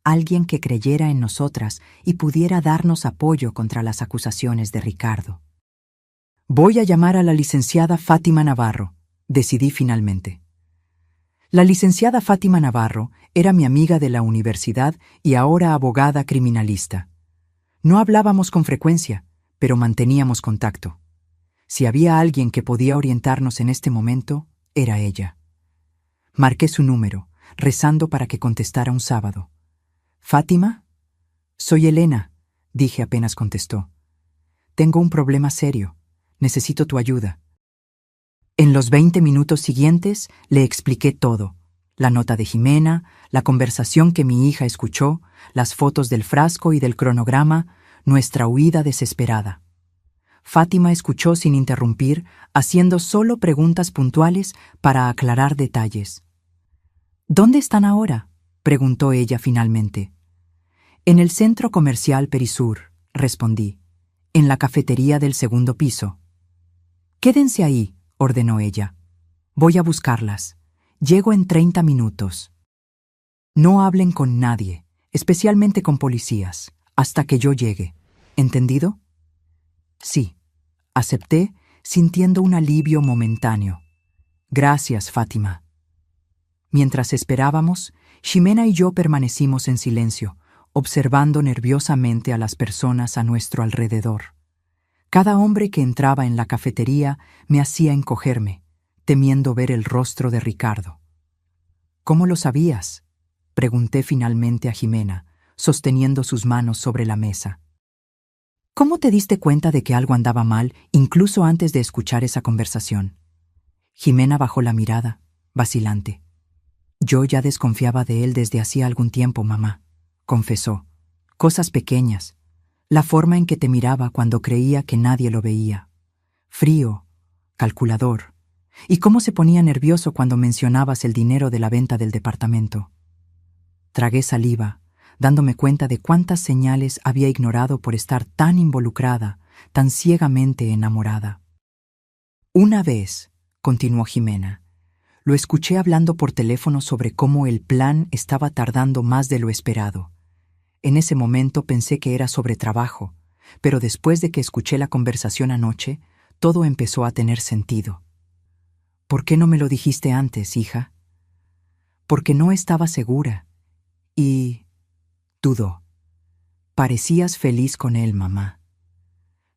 A: alguien que creyera en nosotras y pudiera darnos apoyo contra las acusaciones de Ricardo. Voy a llamar a la licenciada Fátima Navarro, decidí finalmente. La licenciada Fátima Navarro era mi amiga de la universidad y ahora abogada criminalista. No hablábamos con frecuencia, pero manteníamos contacto. Si había alguien que podía orientarnos en este momento, era ella. Marqué su número, rezando para que contestara un sábado. ¿Fátima? Soy Elena, dije apenas contestó. Tengo un problema serio. Necesito tu ayuda. En los 20 minutos siguientes le expliqué todo. La nota de Jimena, la conversación que mi hija escuchó, las fotos del frasco y del cronograma, nuestra huida desesperada. Fátima escuchó sin interrumpir, haciendo solo preguntas puntuales para aclarar detalles. ¿Dónde están ahora?, preguntó ella finalmente. En el centro comercial Perisur, respondí. En la cafetería del segundo piso. Quédense ahí, ordenó ella. Voy a buscarlas. Llego en 30 minutos. No hablen con nadie, especialmente con policías, hasta que yo llegue. ¿Entendido? Sí, acepté, sintiendo un alivio momentáneo. Gracias, Fátima. Mientras esperábamos, Ximena y yo permanecimos en silencio, observando nerviosamente a las personas a nuestro alrededor. Cada hombre que entraba en la cafetería me hacía encogerme, temiendo ver el rostro de Ricardo. ¿Cómo lo sabías?, pregunté finalmente a Ximena, sosteniendo sus manos sobre la mesa. ¿Cómo te diste cuenta de que algo andaba mal, incluso antes de escuchar esa conversación? Ximena bajó la mirada, vacilante. Yo ya desconfiaba de él desde hacía algún tiempo, mamá, confesó. Cosas pequeñas. La forma en que te miraba cuando creía que nadie lo veía. Frío, calculador. Y cómo se ponía nervioso cuando mencionabas el dinero de la venta del departamento. Tragué saliva, dándome cuenta de cuántas señales había ignorado por estar tan involucrada, tan ciegamente enamorada. Una vez, continuó Ximena, lo escuché hablando por teléfono sobre cómo el plan estaba tardando más de lo esperado. En ese momento pensé que era sobre trabajo, pero después de que escuché la conversación anoche, todo empezó a tener sentido. ¿Por qué no me lo dijiste antes, hija? Porque no estaba segura. Y dudó. Parecías feliz con él, mamá.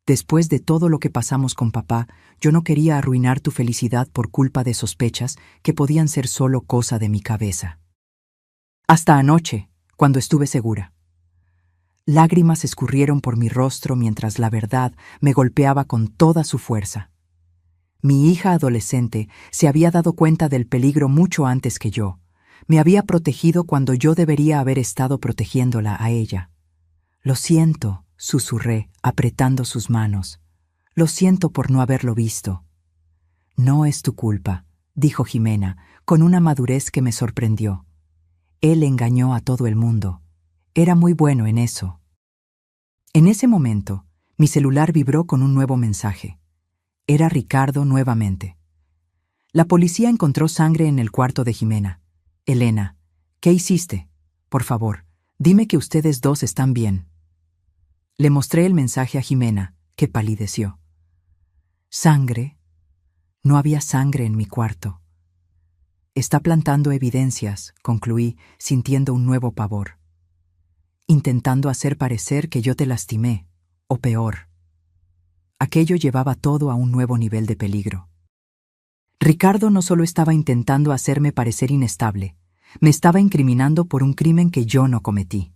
A: Después de todo lo que pasamos con papá, yo no quería arruinar tu felicidad por culpa de sospechas que podían ser solo cosa de mi cabeza. Hasta anoche, cuando estuve segura. Lágrimas escurrieron por mi rostro mientras la verdad me golpeaba con toda su fuerza. Mi hija adolescente se había dado cuenta del peligro mucho antes que yo. Me había protegido cuando yo debería haber estado protegiéndola a ella. Lo siento, susurré, apretando sus manos. Lo siento por no haberlo visto. No es tu culpa, dijo Ximena, con una madurez que me sorprendió. Él engañó a todo el mundo. Era muy bueno en eso. En ese momento, mi celular vibró con un nuevo mensaje. Era Ricardo nuevamente. La policía encontró sangre en el cuarto de Jimena. Elena, ¿qué hiciste? Por favor, dime que ustedes dos están bien. Le mostré el mensaje a Jimena, que palideció. ¿Sangre? No había sangre en mi cuarto. Está plantando evidencias, concluí, sintiendo un nuevo pavor. Intentando hacer parecer que yo te lastimé, o peor. Aquello llevaba todo a un nuevo nivel de peligro. Ricardo no solo estaba intentando hacerme parecer inestable, me estaba incriminando por un crimen que yo no cometí.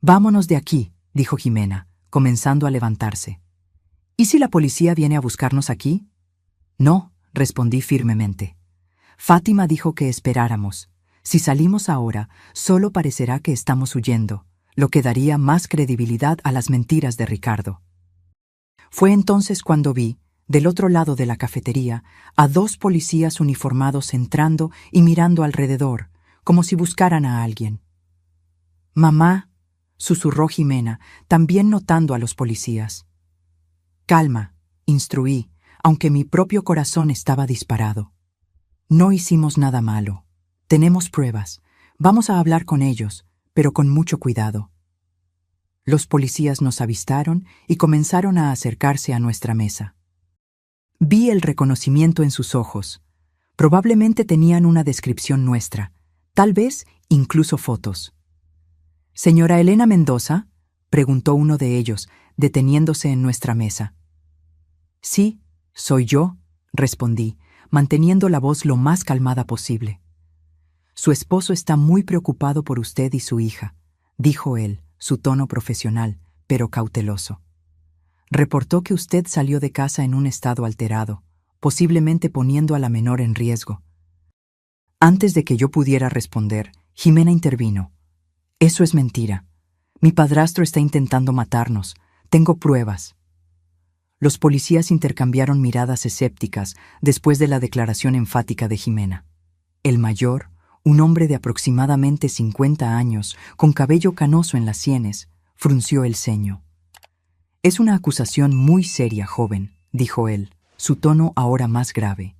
A: Vámonos de aquí, dijo Jimena, comenzando a levantarse. ¿Y si la policía viene a buscarnos aquí? No, respondí firmemente. Fátima dijo que esperáramos. Si salimos ahora, solo parecerá que estamos huyendo, lo que daría más credibilidad a las mentiras de Ricardo. Fue entonces cuando vi, del otro lado de la cafetería, a 2 policías uniformados entrando y mirando alrededor, como si buscaran a alguien. «Mamá», susurró Jimena, también notando a los policías. «Calma», instruí, aunque mi propio corazón estaba disparado. «No hicimos nada malo. Tenemos pruebas. Vamos a hablar con ellos, pero con mucho cuidado». Los policías nos avistaron y comenzaron a acercarse a nuestra mesa. Vi el reconocimiento en sus ojos. Probablemente tenían una descripción nuestra, tal vez incluso fotos. «¿Señora Elena Mendoza?», preguntó uno de ellos, deteniéndose en nuestra mesa. «Sí, soy yo», respondí, manteniendo la voz lo más calmada posible. «Su esposo está muy preocupado por usted y su hija», dijo él, su tono profesional, pero cauteloso. «Reportó que usted salió de casa en un estado alterado, posiblemente poniendo a la menor en riesgo». Antes de que yo pudiera responder, Jimena intervino. «Eso es mentira. Mi padrastro está intentando matarnos. Tengo pruebas». Los policías intercambiaron miradas escépticas después de la declaración enfática de Jimena. El mayor, un hombre de aproximadamente 50 años, con cabello canoso en las sienes, frunció el ceño. «Es una acusación muy seria, joven», dijo él, su tono ahora más grave.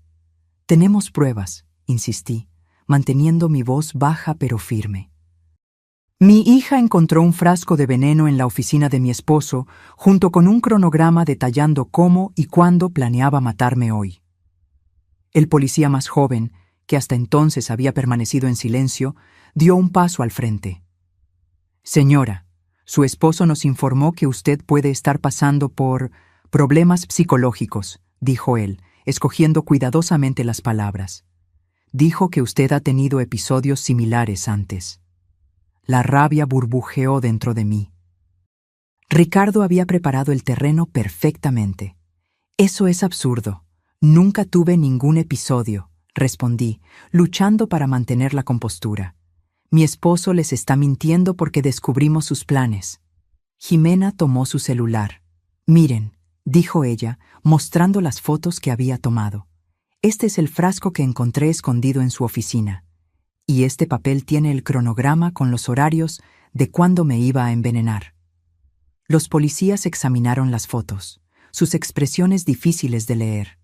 A: «Tenemos pruebas», insistí, manteniendo mi voz baja pero firme. «Mi hija encontró un frasco de veneno en la oficina de mi esposo, junto con un cronograma detallando cómo y cuándo planeaba matarme hoy». El policía más joven, que hasta entonces había permanecido en silencio, dio un paso al frente. «Señora, su esposo nos informó que usted puede estar pasando por problemas psicológicos», dijo él, escogiendo cuidadosamente las palabras. «Dijo que usted ha tenido episodios similares antes». La rabia burbujeó dentro de mí. Ricardo había preparado el terreno perfectamente. «Eso es absurdo. Nunca tuve ningún episodio», respondí, luchando para mantener la compostura. «Mi esposo les está mintiendo porque descubrimos sus planes». Jimena tomó su celular. «Miren», dijo ella, mostrando las fotos que había tomado. «Este es el frasco que encontré escondido en su oficina. Y este papel tiene el cronograma con los horarios de cuándo me iba a envenenar». Los policías examinaron las fotos, sus expresiones difíciles de leer.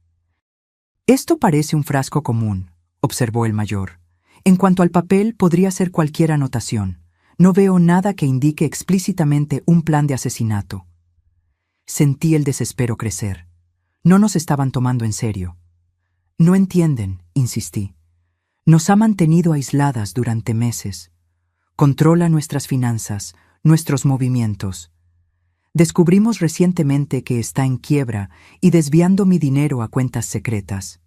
A: «Esto parece un frasco común», observó el mayor. «En cuanto al papel, podría ser cualquier anotación. No veo nada que indique explícitamente un plan de asesinato». Sentí el desespero crecer. No nos estaban tomando en serio. «No entienden», insistí. «Nos ha mantenido aisladas durante meses. Controla nuestras finanzas, nuestros movimientos. Descubrimos recientemente que está en quiebra y desviando mi dinero a cuentas secretas».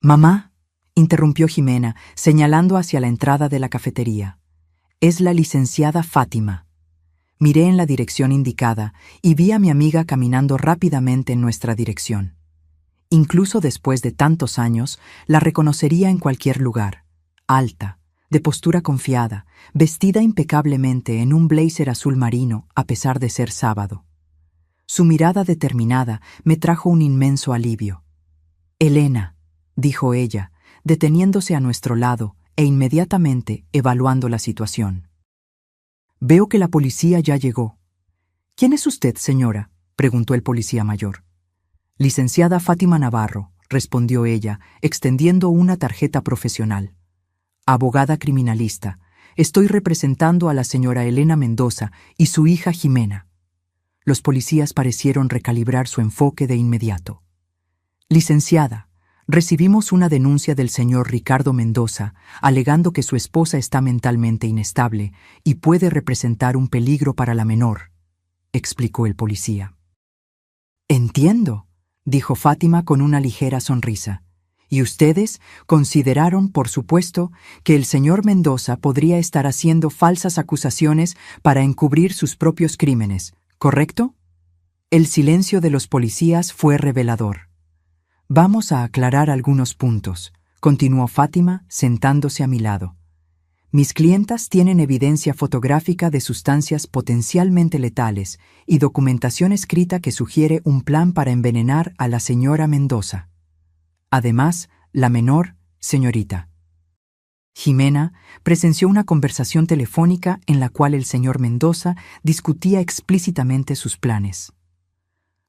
A: «Mamá», interrumpió Jimena, señalando hacia la entrada de la cafetería. «Es la licenciada Fátima». Miré en la dirección indicada y vi a mi amiga caminando rápidamente en nuestra dirección. Incluso después de tantos años, la reconocería en cualquier lugar. Alta, de postura confiada, vestida impecablemente en un blazer azul marino a pesar de ser sábado. Su mirada determinada me trajo un inmenso alivio. «Elena», dijo ella, deteniéndose a nuestro lado e inmediatamente evaluando la situación. «Veo que la policía ya llegó». «¿Quién es usted, señora?», preguntó el policía mayor. «Licenciada Fátima Navarro», respondió ella, extendiendo una tarjeta profesional. Abogada criminalista. Estoy representando a la señora Elena Mendoza y su hija Jimena. Los policías parecieron recalibrar su enfoque de inmediato. Licenciada, recibimos una denuncia del señor Ricardo Mendoza alegando que su esposa está mentalmente inestable y puede representar un peligro para la menor, explicó el policía. Entiendo, dijo Fátima con una ligera sonrisa. Y ustedes consideraron, por supuesto, que el señor Mendoza podría estar haciendo falsas acusaciones para encubrir sus propios crímenes, ¿correcto? El silencio de los policías fue revelador. Vamos a aclarar algunos puntos, continuó Fátima, sentándose a mi lado. Mis clientas tienen evidencia fotográfica de sustancias potencialmente letales y documentación escrita que sugiere un plan para envenenar a la señora Mendoza. Además, la menor, señorita Jimena, presenció una conversación telefónica en la cual el señor Mendoza discutía explícitamente sus planes.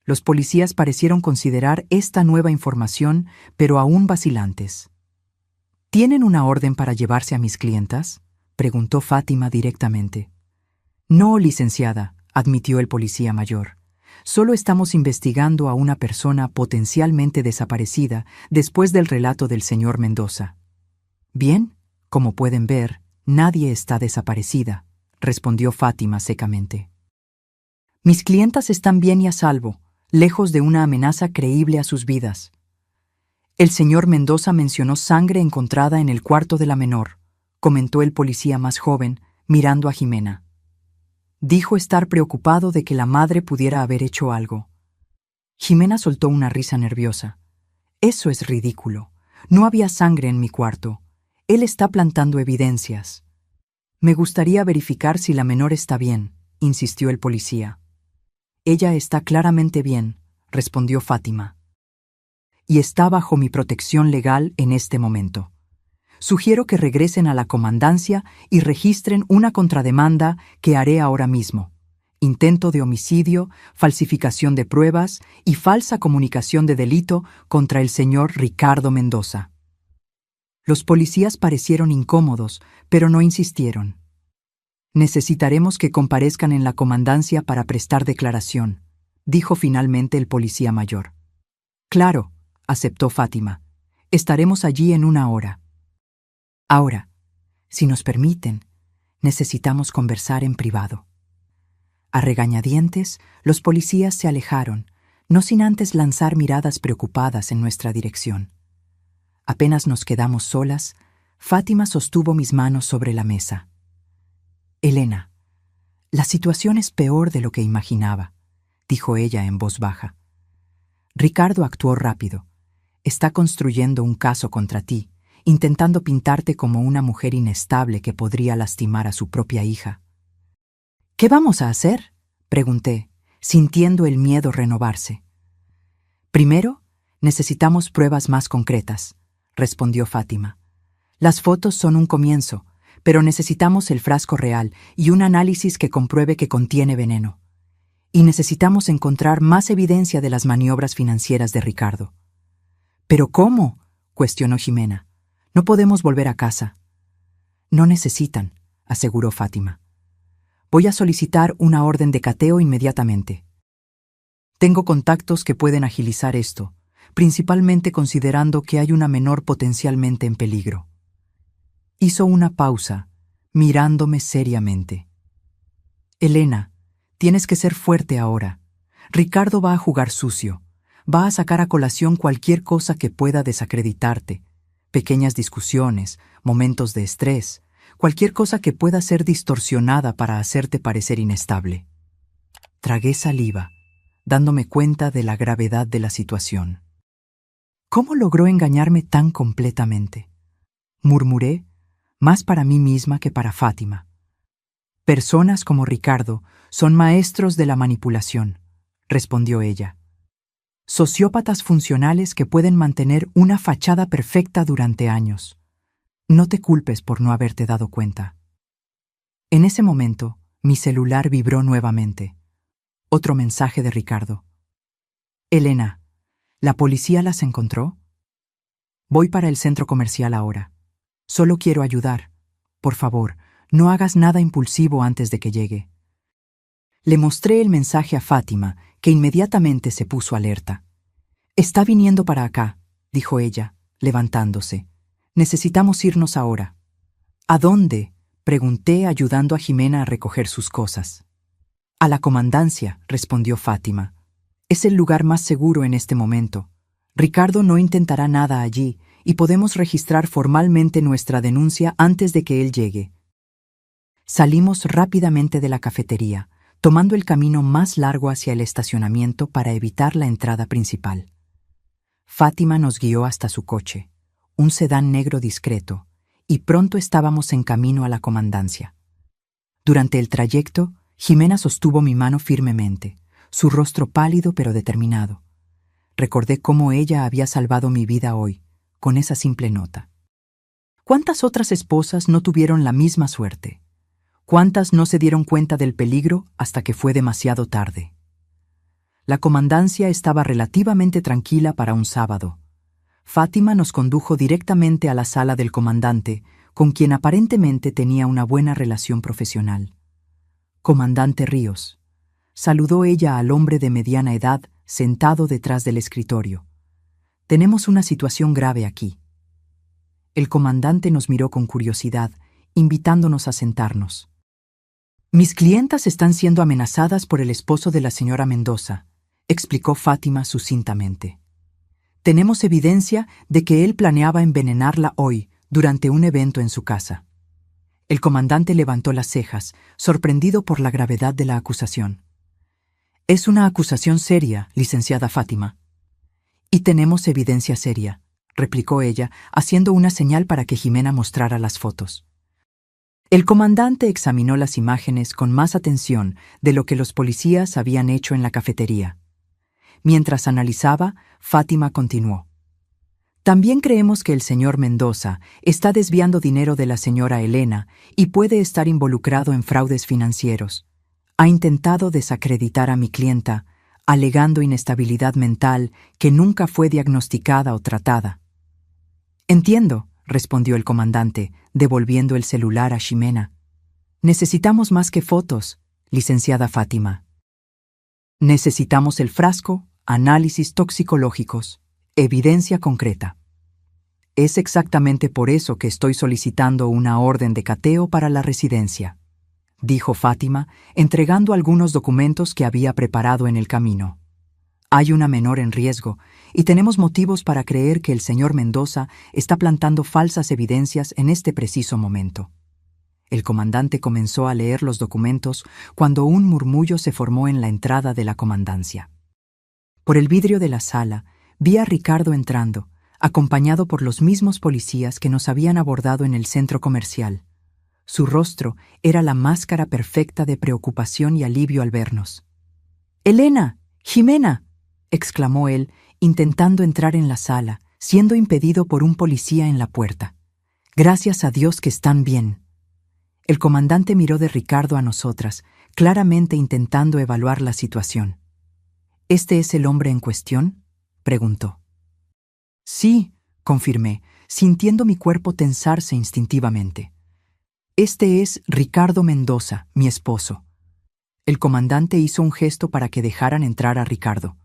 A: Los policías parecieron considerar esta nueva información, pero aún vacilantes. ¿Tienen una orden para llevarse a mis clientas?, preguntó Fátima directamente. No, licenciada, admitió el policía mayor. Solo estamos investigando a una persona potencialmente desaparecida después del relato del señor Mendoza. Bien, como pueden ver, nadie está desaparecida, respondió Fátima secamente. Mis clientas están bien y a salvo, lejos de una amenaza creíble a sus vidas. El señor Mendoza mencionó sangre encontrada en el cuarto de la menor, comentó el policía más joven, mirando a Jimena. Dijo estar preocupado de que la madre pudiera haber hecho algo. Jimena soltó una risa nerviosa. Eso es ridículo. No había sangre en mi cuarto. Él está plantando evidencias. Me gustaría verificar si la menor está bien, insistió el policía. Ella está claramente bien, respondió Fátima. Y está bajo mi protección legal en este momento. Sugiero que regresen a la comandancia y registren una contrademanda que haré ahora mismo. Intento de homicidio, falsificación de pruebas y falsa comunicación de delito contra el señor Ricardo Mendoza. Los policías parecieron incómodos, pero no insistieron. Necesitaremos que comparezcan en la comandancia para prestar declaración, dijo finalmente el policía mayor. Claro, aceptó Fátima. Estaremos allí en 1 hora. Ahora, si nos permiten, necesitamos conversar en privado. A regañadientes, los policías se alejaron, no sin antes lanzar miradas preocupadas en nuestra dirección. Apenas nos quedamos solas, Fátima sostuvo mis manos sobre la mesa. Elena, la situación es peor de lo que imaginaba, dijo ella en voz baja. Ricardo actuó rápido. Está construyendo un caso contra ti, intentando pintarte como una mujer inestable que podría lastimar a su propia hija. ¿Qué vamos a hacer?, pregunté, sintiendo el miedo renovarse. Primero, necesitamos pruebas más concretas, respondió Fátima. Las fotos son un comienzo, pero necesitamos el frasco real y un análisis que compruebe que contiene veneno. Y necesitamos encontrar más evidencia de las maniobras financieras de Ricardo. ¿Pero cómo?, cuestionó Jimena. No podemos volver a casa. No necesitan, aseguró Fátima. Voy a solicitar una orden de cateo inmediatamente. Tengo contactos que pueden agilizar esto, principalmente considerando que hay una menor potencialmente en peligro. Hizo una pausa, mirándome seriamente. Elena, tienes que ser fuerte ahora. Ricardo va a jugar sucio. Va a sacar a colación cualquier cosa que pueda desacreditarte. Pequeñas discusiones, momentos de estrés, cualquier cosa que pueda ser distorsionada para hacerte parecer inestable. Tragué saliva, dándome cuenta de la gravedad de la situación. ¿Cómo logró engañarme tan completamente?, murmuré, más para mí misma que para Fátima. Personas como Ricardo son maestros de la manipulación, respondió ella. Sociópatas funcionales que pueden mantener una fachada perfecta durante años. No te culpes por no haberte dado cuenta. En ese momento, mi celular vibró nuevamente. Otro mensaje de Ricardo. Elena, ¿la policía las encontró?, Voy para el centro comercial ahora. Solo quiero ayudar. Por favor, no hagas nada impulsivo antes de que llegue. Le mostré el mensaje a Fátima, que inmediatamente se puso alerta. Está viniendo para acá, dijo ella, levantándose. Necesitamos irnos ahora. ¿A dónde?, pregunté, ayudando a Jimena a recoger sus cosas. A la comandancia, respondió Fátima. Es el lugar más seguro en este momento. Ricardo no intentará nada allí y podemos registrar formalmente nuestra denuncia antes de que él llegue. Salimos rápidamente de la cafetería, tomando el camino más largo hacia el estacionamiento para evitar la entrada principal. Fátima nos guió hasta su coche, un sedán negro discreto, y pronto estábamos en camino a la comandancia. Durante el trayecto, Jimena sostuvo mi mano firmemente, su rostro pálido pero determinado. Recordé cómo ella había salvado mi vida hoy, con esa simple nota. ¿Cuántas otras esposas no tuvieron la misma suerte? ¿Cuántas no se dieron cuenta del peligro hasta que fue demasiado tarde? La comandancia estaba relativamente tranquila para un sábado. Fátima nos condujo directamente a la sala del comandante, con quien aparentemente tenía una buena relación profesional. «Comandante Ríos», saludó ella al hombre de mediana edad sentado detrás del escritorio. «Tenemos una situación grave aquí». El comandante nos miró con curiosidad, invitándonos a sentarnos. «Mis clientas están siendo amenazadas por el esposo de la señora Mendoza», explicó Fátima sucintamente. «Tenemos evidencia de que él planeaba envenenarla hoy, durante un evento en su casa». El comandante levantó las cejas, sorprendido por la gravedad de la acusación. «Es una acusación seria, licenciada Fátima». «Y tenemos evidencia seria», replicó ella, haciendo una señal para que Jimena mostrara las fotos. El comandante examinó las imágenes con más atención de lo que los policías habían hecho en la cafetería. Mientras analizaba, Fátima continuó. «También creemos que el señor Mendoza está desviando dinero de la señora Elena y puede estar involucrado en fraudes financieros. Ha intentado desacreditar a mi clienta, alegando inestabilidad mental que nunca fue diagnosticada o tratada». «Entiendo», respondió el comandante, devolviendo el celular a Ximena. «Necesitamos más que fotos, licenciada Fátima. Necesitamos el frasco, análisis toxicológicos, evidencia concreta. Es exactamente por eso que estoy solicitando una orden de cateo para la residencia», dijo Fátima, entregando algunos documentos que había preparado en el camino. «Hay una menor en riesgo y tenemos motivos para creer que el señor Mendoza está plantando falsas evidencias en este preciso momento». El comandante comenzó a leer los documentos cuando un murmullo se formó en la entrada de la comandancia. Por el vidrio de la sala vi a Ricardo entrando, acompañado por los mismos policías que nos habían abordado en el centro comercial. Su rostro era la máscara perfecta de preocupación y alivio al vernos. «¡Elena! ¡Jimena!», exclamó él, intentando entrar en la sala, siendo impedido por un policía en la puerta. «Gracias a Dios que están bien». El comandante miró de Ricardo a nosotras, claramente intentando evaluar la situación. «¿Este es el hombre en cuestión?», preguntó. «Sí», confirmé, sintiendo mi cuerpo tensarse instintivamente. «Este es Ricardo Mendoza, mi esposo». El comandante hizo un gesto para que dejaran entrar a Ricardo.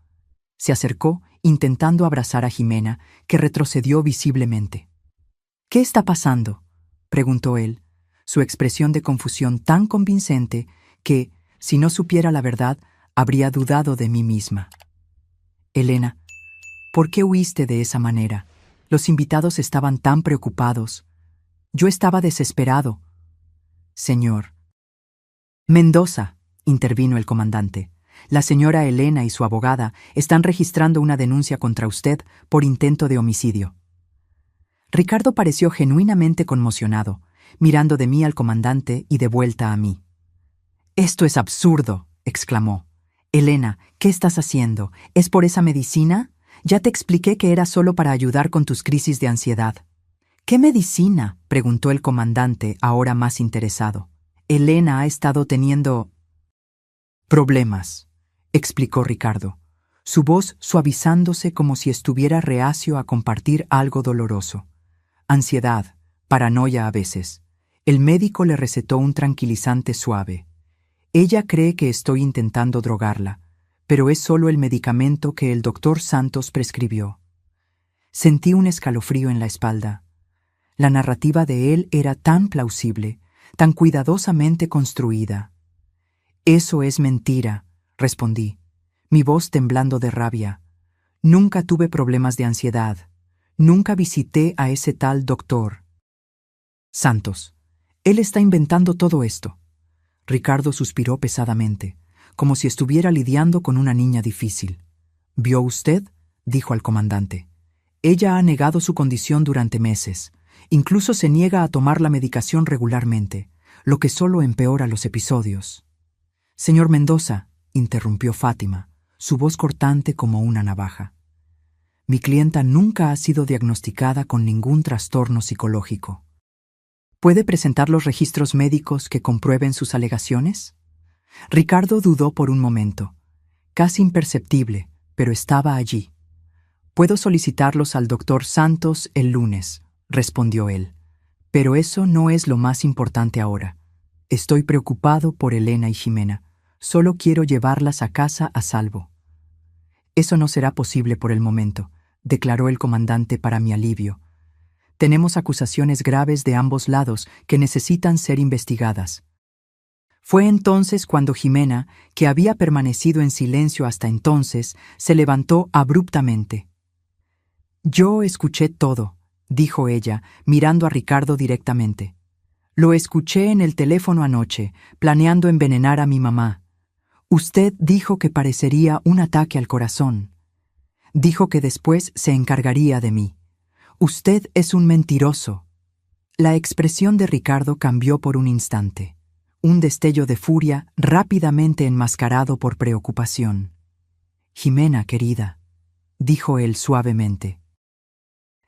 A: Se acercó, intentando abrazar a Jimena, que retrocedió visiblemente. «¿Qué está pasando?», preguntó él, su expresión de confusión tan convincente que, si no supiera la verdad, habría dudado de mí misma. «Elena, ¿por qué huiste de esa manera? Los invitados estaban tan preocupados. Yo estaba desesperado». «Señor». «Mendoza», intervino el comandante. «La señora Elena y su abogada están registrando una denuncia contra usted por intento de homicidio». Ricardo pareció genuinamente conmocionado, mirando de mí al comandante y de vuelta a mí. «Esto es absurdo», exclamó. «Elena, ¿qué estás haciendo? ¿Es por esa medicina? Ya te expliqué que era solo para ayudar con tus crisis de ansiedad». «¿Qué medicina?», preguntó el comandante, ahora más interesado. «Elena ha estado teniendo problemas», explicó Ricardo. su voz suavizándose como si estuviera reacio a compartir algo doloroso. Ansiedad, paranoia a veces. El médico le recetó un tranquilizante suave. Ella cree que estoy intentando drogarla, pero es solo el medicamento que el doctor Santos prescribió. Sentí un escalofrío en la espalda. La narrativa de él era tan plausible, tan cuidadosamente construida. «Eso es mentira», respondí, mi voz temblando de rabia. «Nunca tuve problemas de ansiedad. Nunca visité a ese tal doctor Santos. Él está inventando todo esto». Ricardo suspiró pesadamente, como si estuviera lidiando con una niña difícil. «¿Vio usted?», dijo al comandante. «Ella ha negado su condición durante meses. Incluso se niega a tomar la medicación regularmente, lo que solo empeora los episodios». «Señor Mendoza», interrumpió Fátima, su voz cortante como una navaja. «Mi clienta nunca ha sido diagnosticada con ningún trastorno psicológico. ¿Puede presentar los registros médicos que comprueben sus alegaciones?». Ricardo dudó por un momento, casi imperceptible, pero estaba allí. «Puedo solicitarlos al doctor Santos el lunes», respondió él. «Pero eso no es lo más importante ahora. Estoy preocupado por Elena y Jimena. Solo quiero llevarlas a casa a salvo». «Eso no será posible por el momento», declaró el comandante para mi alivio. «Tenemos acusaciones graves de ambos lados que necesitan ser investigadas». Fue entonces cuando Jimena, que había permanecido en silencio hasta entonces, se levantó abruptamente. «Yo escuché todo», dijo ella, mirando a Ricardo directamente. «Lo escuché en el teléfono anoche, planeando envenenar a mi mamá. Usted dijo que parecería un ataque al corazón. Dijo que después se encargaría de mí. Usted es un mentiroso». La expresión de Ricardo cambió por un instante. Un destello de furia rápidamente enmascarado por preocupación. «Jimena, querida», dijo él suavemente.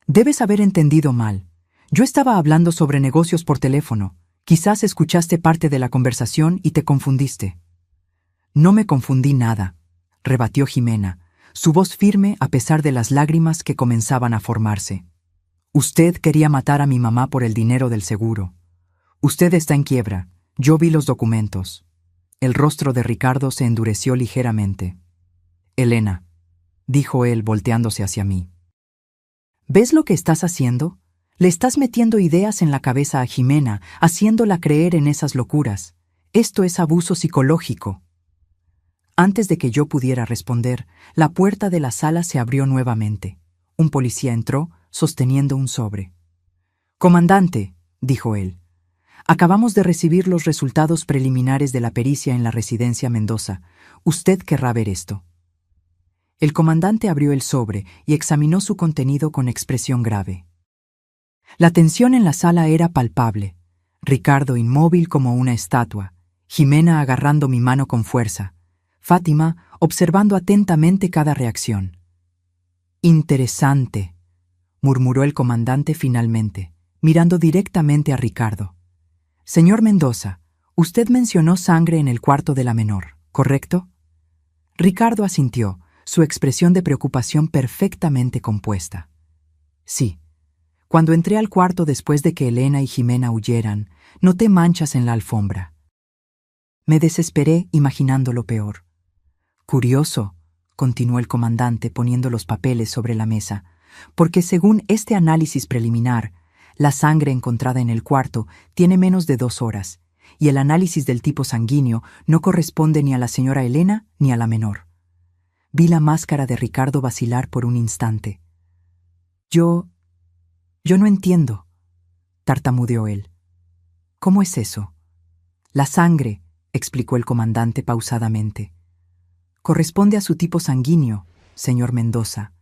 A: «Debes haber entendido mal. Yo estaba hablando sobre negocios por teléfono. Quizás escuchaste parte de la conversación y te confundiste». «No me confundí nada», rebatió Jimena, su voz firme a pesar de las lágrimas que comenzaban a formarse. «Usted quería matar a mi mamá por el dinero del seguro. Usted está en quiebra. Yo vi los documentos». El rostro de Ricardo se endureció ligeramente. «Elena», dijo él volteándose hacia mí. «¿Ves lo que estás haciendo? Le estás metiendo ideas en la cabeza a Jimena, haciéndola creer en esas locuras. Esto es abuso psicológico». Antes de que yo pudiera responder, la puerta de la sala se abrió nuevamente. Un policía entró, sosteniendo un sobre. «Comandante», dijo él, «acabamos de recibir los resultados preliminares de la pericia en la residencia Mendoza. Usted querrá ver esto». El comandante abrió el sobre y examinó su contenido con expresión grave. La tensión en la sala era palpable. Ricardo inmóvil como una estatua, Jimena agarrando mi mano con fuerza, Fátima observando atentamente cada reacción. «Interesante», murmuró el comandante finalmente, mirando directamente a Ricardo. «Señor Mendoza, usted mencionó sangre en el cuarto de la menor, ¿correcto?». Ricardo asintió, su expresión de preocupación perfectamente compuesta. «Sí. Cuando entré al cuarto después de que Elena y Jimena huyeran, noté manchas en la alfombra. Me desesperé imaginando lo peor». «Curioso», continuó el comandante poniendo los papeles sobre la mesa, «porque según este análisis preliminar, la sangre encontrada en el cuarto tiene menos de 2 horas, y el análisis del tipo sanguíneo no corresponde ni a la señora Elena ni a la menor». Vi la máscara de Ricardo vacilar por un instante. Yo no entiendo», tartamudeó él. «¿Cómo es eso?». «La sangre», explicó el comandante pausadamente, «corresponde a su tipo sanguíneo, señor Mendoza.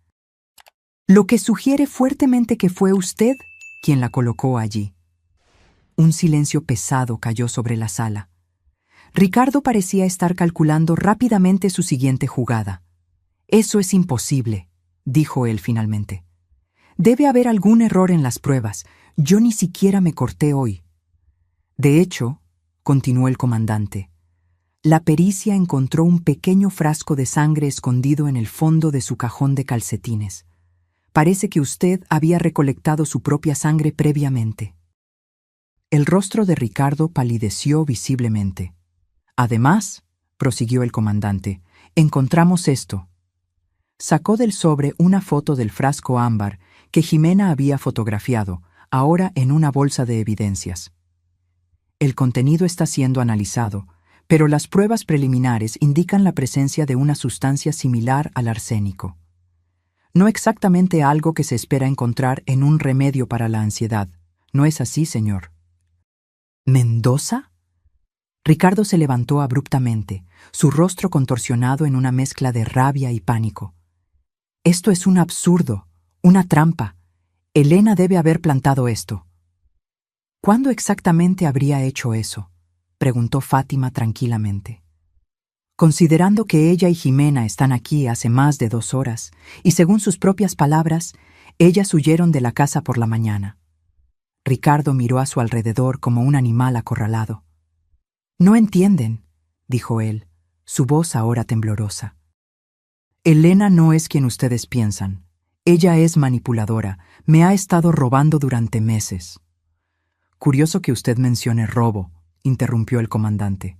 A: Lo que sugiere fuertemente que fue usted quien la colocó allí». Un silencio pesado cayó sobre la sala. Ricardo parecía estar calculando rápidamente su siguiente jugada. «Eso es imposible», dijo él finalmente. «Debe haber algún error en las pruebas. Yo ni siquiera me corté hoy». «De hecho», continuó el comandante, La pericia encontró un pequeño frasco de sangre escondido en el fondo de su cajón de calcetines. Parece que usted había recolectado su propia sangre previamente. El rostro de Ricardo palideció visiblemente. Además, prosiguió el comandante, encontramos esto. Sacó del sobre una foto del frasco ámbar que Jimena había fotografiado, ahora en una bolsa de evidencias. El contenido está siendo analizado, pero las pruebas preliminares indican la presencia de una sustancia similar al arsénico. No exactamente algo que se espera encontrar en un remedio para la ansiedad. ¿No es así, señor? ¿Mendoza? Ricardo se levantó abruptamente, su rostro contorsionado en una mezcla de rabia y pánico. Esto es un absurdo, una trampa. Elena debe haber plantado esto. ¿Cuándo exactamente habría hecho eso?, preguntó Fátima tranquilamente. Considerando que ella y Jimena están aquí hace más de 2 horas, y según sus propias palabras, ellas huyeron de la casa por la mañana. Ricardo miró a su alrededor como un animal acorralado. «No entienden», dijo él, su voz ahora temblorosa. «Elena no es quien ustedes piensan. Ella es manipuladora, me ha estado robando durante meses». «Curioso que usted mencione robo», interrumpió el comandante,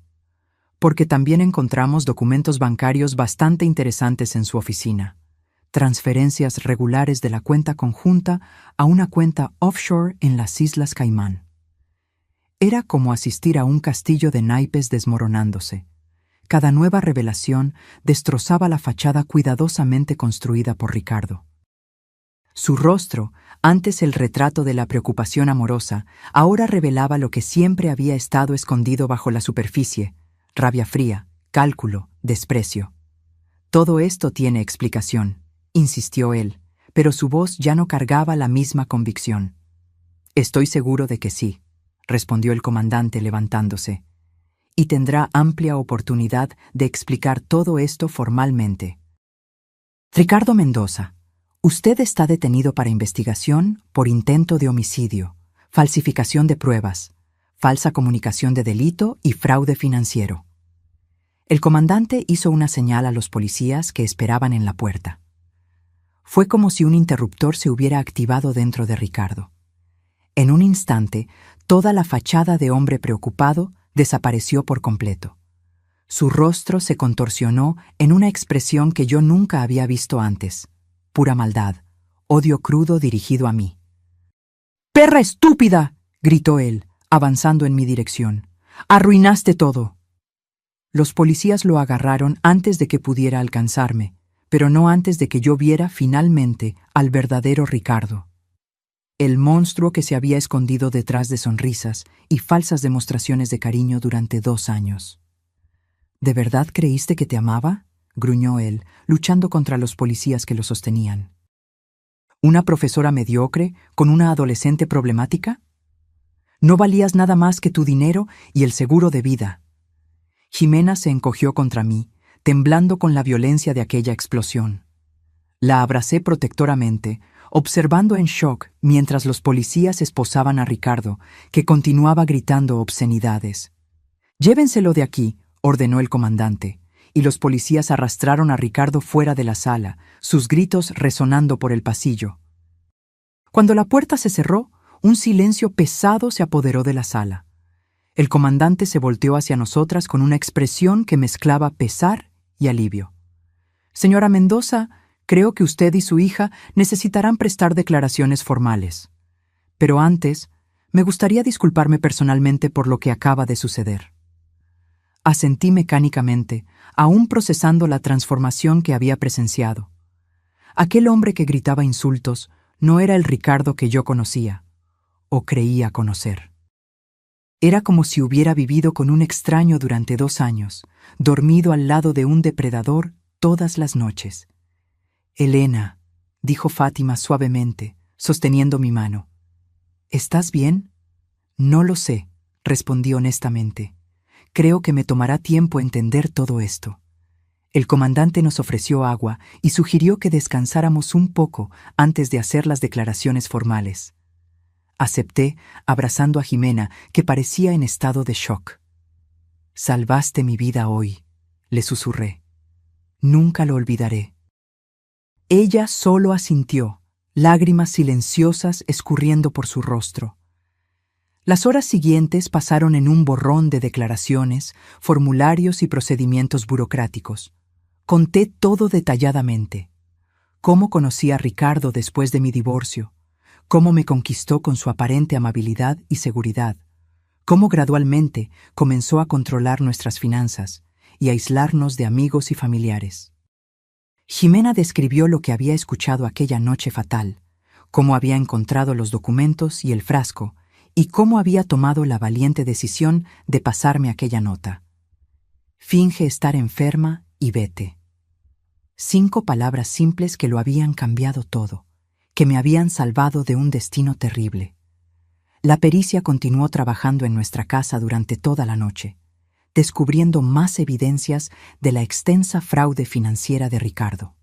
A: «porque también encontramos documentos bancarios bastante interesantes en su oficina. Transferencias regulares de la cuenta conjunta a una cuenta offshore en las Islas Caimán. Era como asistir a un castillo de naipes desmoronándose. Cada nueva revelación destrozaba la fachada cuidadosamente construida por Ricardo. Su rostro, antes el retrato de la preocupación amorosa, ahora revelaba lo que siempre había estado escondido bajo la superficie: rabia fría, cálculo, desprecio. «Todo esto tiene explicación», insistió él, pero su voz ya no cargaba la misma convicción. «Estoy seguro de que sí», respondió el comandante levantándose, «y tendrá amplia oportunidad de explicar todo esto formalmente». «Ricardo Mendoza, usted está detenido para investigación por intento de homicidio, falsificación de pruebas, falsa comunicación de delito y fraude financiero». El comandante hizo una señal a los policías que esperaban en la puerta. Fue como si un interruptor se hubiera activado dentro de Ricardo. En un instante, toda la fachada de hombre preocupado desapareció por completo. Su rostro se contorsionó en una expresión que yo nunca había visto antes: pura maldad, odio crudo dirigido a mí. «¡Perra estúpida!», gritó él, avanzando en mi dirección. «¡Arruinaste todo!». Los policías lo agarraron antes de que pudiera alcanzarme, pero no antes de que yo viera finalmente al verdadero Ricardo. El monstruo que se había escondido detrás de sonrisas y falsas demostraciones de cariño durante 2 años. «¿De verdad creíste que te amaba?», gruñó él, luchando contra los policías que lo sostenían. «¿Una profesora mediocre con una adolescente problemática? No valías nada más que tu dinero y el seguro de vida». Jimena se encogió contra mí, temblando con la violencia de aquella explosión. La abracé protectoramente, observando en shock mientras los policías esposaban a Ricardo, que continuaba gritando obscenidades. «Llévenselo de aquí», ordenó el comandante, y los policías arrastraron a Ricardo fuera de la sala, sus gritos resonando por el pasillo. Cuando la puerta se cerró, un silencio pesado se apoderó de la sala. El comandante se volteó hacia nosotras con una expresión que mezclaba pesar y alivio. «Señora Mendoza, creo que usted y su hija necesitarán prestar declaraciones formales. Pero antes, me gustaría disculparme personalmente por lo que acaba de suceder». Asentí mecánicamente, aún procesando la transformación que había presenciado. Aquel hombre que gritaba insultos no era el Ricardo que yo conocía, o creía conocer. Era como si hubiera vivido con un extraño durante 2 años, dormido al lado de un depredador todas las noches. «Elena», dijo Fátima suavemente, sosteniendo mi mano. «¿Estás bien?». «No lo sé», respondí honestamente. «Creo que me tomará tiempo entender todo esto». El comandante nos ofreció agua y sugirió que descansáramos un poco antes de hacer las declaraciones formales. Acepté, abrazando a Jimena, que parecía en estado de shock. Salvaste mi vida hoy, le susurré. Nunca lo olvidaré. Ella solo asintió, lágrimas silenciosas escurriendo por su rostro. Las horas siguientes pasaron en un borrón de declaraciones, formularios y procedimientos burocráticos. Conté todo detalladamente. Cómo conocí a Ricardo después de mi divorcio, cómo me conquistó con su aparente amabilidad y seguridad, cómo gradualmente comenzó a controlar nuestras finanzas y aislarnos de amigos y familiares. Ximena describió lo que había escuchado aquella noche fatal, cómo había encontrado los documentos y el frasco, y cómo había tomado la valiente decisión de pasarme aquella nota. Finge estar enferma y vete. 5 palabras simples que lo habían cambiado todo, que me habían salvado de un destino terrible. La pericia continuó trabajando en nuestra casa durante toda la noche, descubriendo más evidencias de la extensa fraude financiera de Ricardo.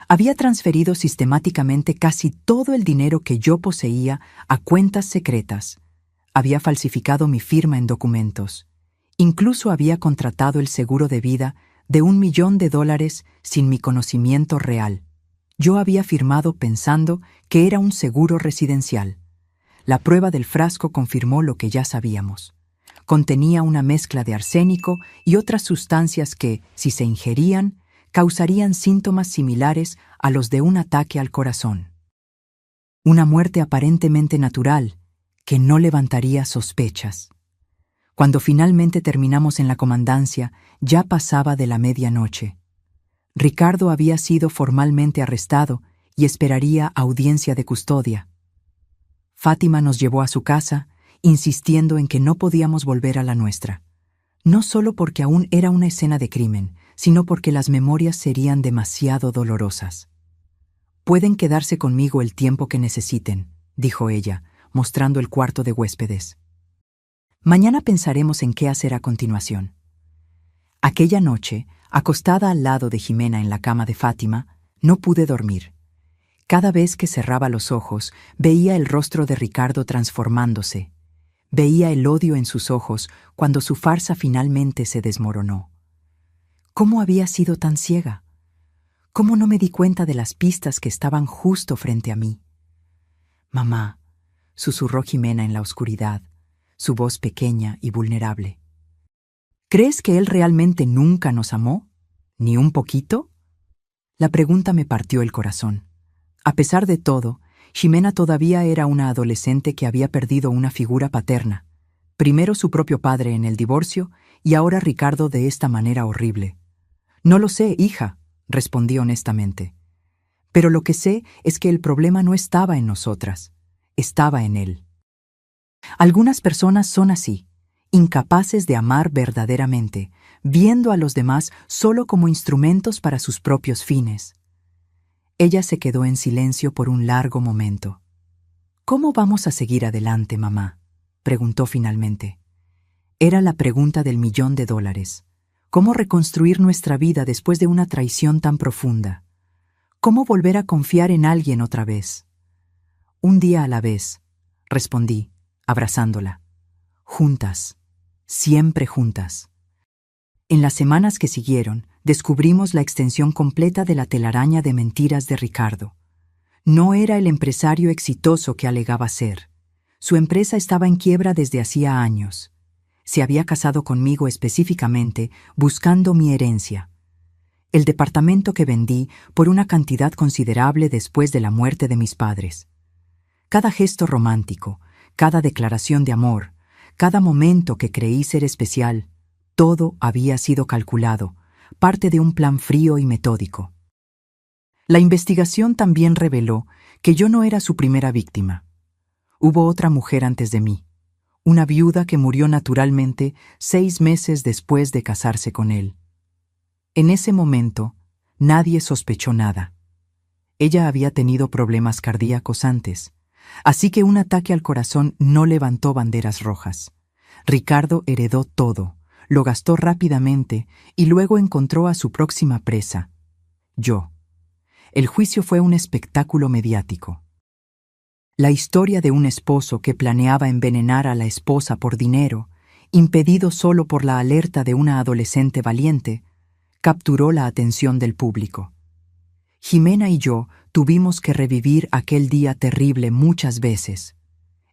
A: Había transferido sistemáticamente casi todo el dinero que yo poseía a cuentas secretas. Había falsificado mi firma en documentos. Incluso había contratado el seguro de vida de $1 millón sin mi conocimiento real. Yo había firmado pensando que era un seguro residencial. La prueba del frasco confirmó lo que ya sabíamos. Contenía una mezcla de arsénico y otras sustancias que, si se ingerían, causarían síntomas similares a los de un ataque al corazón. Una muerte aparentemente natural, que no levantaría sospechas. Cuando finalmente terminamos en la comandancia, ya pasaba de la medianoche. Ricardo había sido formalmente arrestado y esperaría audiencia de custodia. Fátima nos llevó a su casa, insistiendo en que no podíamos volver a la nuestra. No solo porque aún era una escena de crimen, sino porque las memorias serían demasiado dolorosas. «Pueden quedarse conmigo el tiempo que necesiten», dijo ella, mostrando el cuarto de huéspedes. «Mañana pensaremos en qué hacer a continuación». Aquella noche, acostada al lado de Ximena en la cama de Fátima, no pude dormir. Cada vez que cerraba los ojos, veía el rostro de Ricardo transformándose. Veía el odio en sus ojos cuando su farsa finalmente se desmoronó. ¿Cómo había sido tan ciega? ¿Cómo no me di cuenta de las pistas que estaban justo frente a mí? «Mamá», susurró Ximena en la oscuridad, su voz pequeña y vulnerable. «¿Crees que él realmente nunca nos amó? ¿Ni un poquito?» La pregunta me partió el corazón. A pesar de todo, Ximena todavía era una adolescente que había perdido una figura paterna. Primero su propio padre en el divorcio y ahora Ricardo de esta manera horrible. «No lo sé, hija», respondí honestamente. «Pero lo que sé es que el problema no estaba en nosotras, estaba en él». Algunas personas son así, incapaces de amar verdaderamente, viendo a los demás solo como instrumentos para sus propios fines. Ella se quedó en silencio por un largo momento. «¿Cómo vamos a seguir adelante, mamá?», preguntó finalmente. Era la pregunta del $1 millón. ¿Cómo reconstruir nuestra vida después de una traición tan profunda? ¿Cómo volver a confiar en alguien otra vez? «Un día a la vez», respondí, abrazándola. «Juntas, siempre juntas». En las semanas que siguieron, descubrimos la extensión completa de la telaraña de mentiras de Ricardo. No era el empresario exitoso que alegaba ser. Su empresa estaba en quiebra desde hacía años. Se había casado conmigo específicamente buscando mi herencia. El departamento que vendí por una cantidad considerable después de la muerte de mis padres. Cada gesto romántico, cada declaración de amor, cada momento que creí ser especial, todo había sido calculado, parte de un plan frío y metódico. La investigación también reveló que yo no era su primera víctima. Hubo otra mujer antes de mí, una viuda que murió naturalmente 6 meses después de casarse con él. En ese momento, nadie sospechó nada. Ella había tenido problemas cardíacos antes, así que un ataque al corazón no levantó banderas rojas. Ricardo heredó todo, lo gastó rápidamente y luego encontró a su próxima presa, yo. El juicio fue un espectáculo mediático. La historia de un esposo que planeaba envenenar a la esposa por dinero impedido solo por la alerta de una adolescente valiente, capturó la atención del público. Jimena y yo tuvimos que revivir aquel día terrible muchas veces,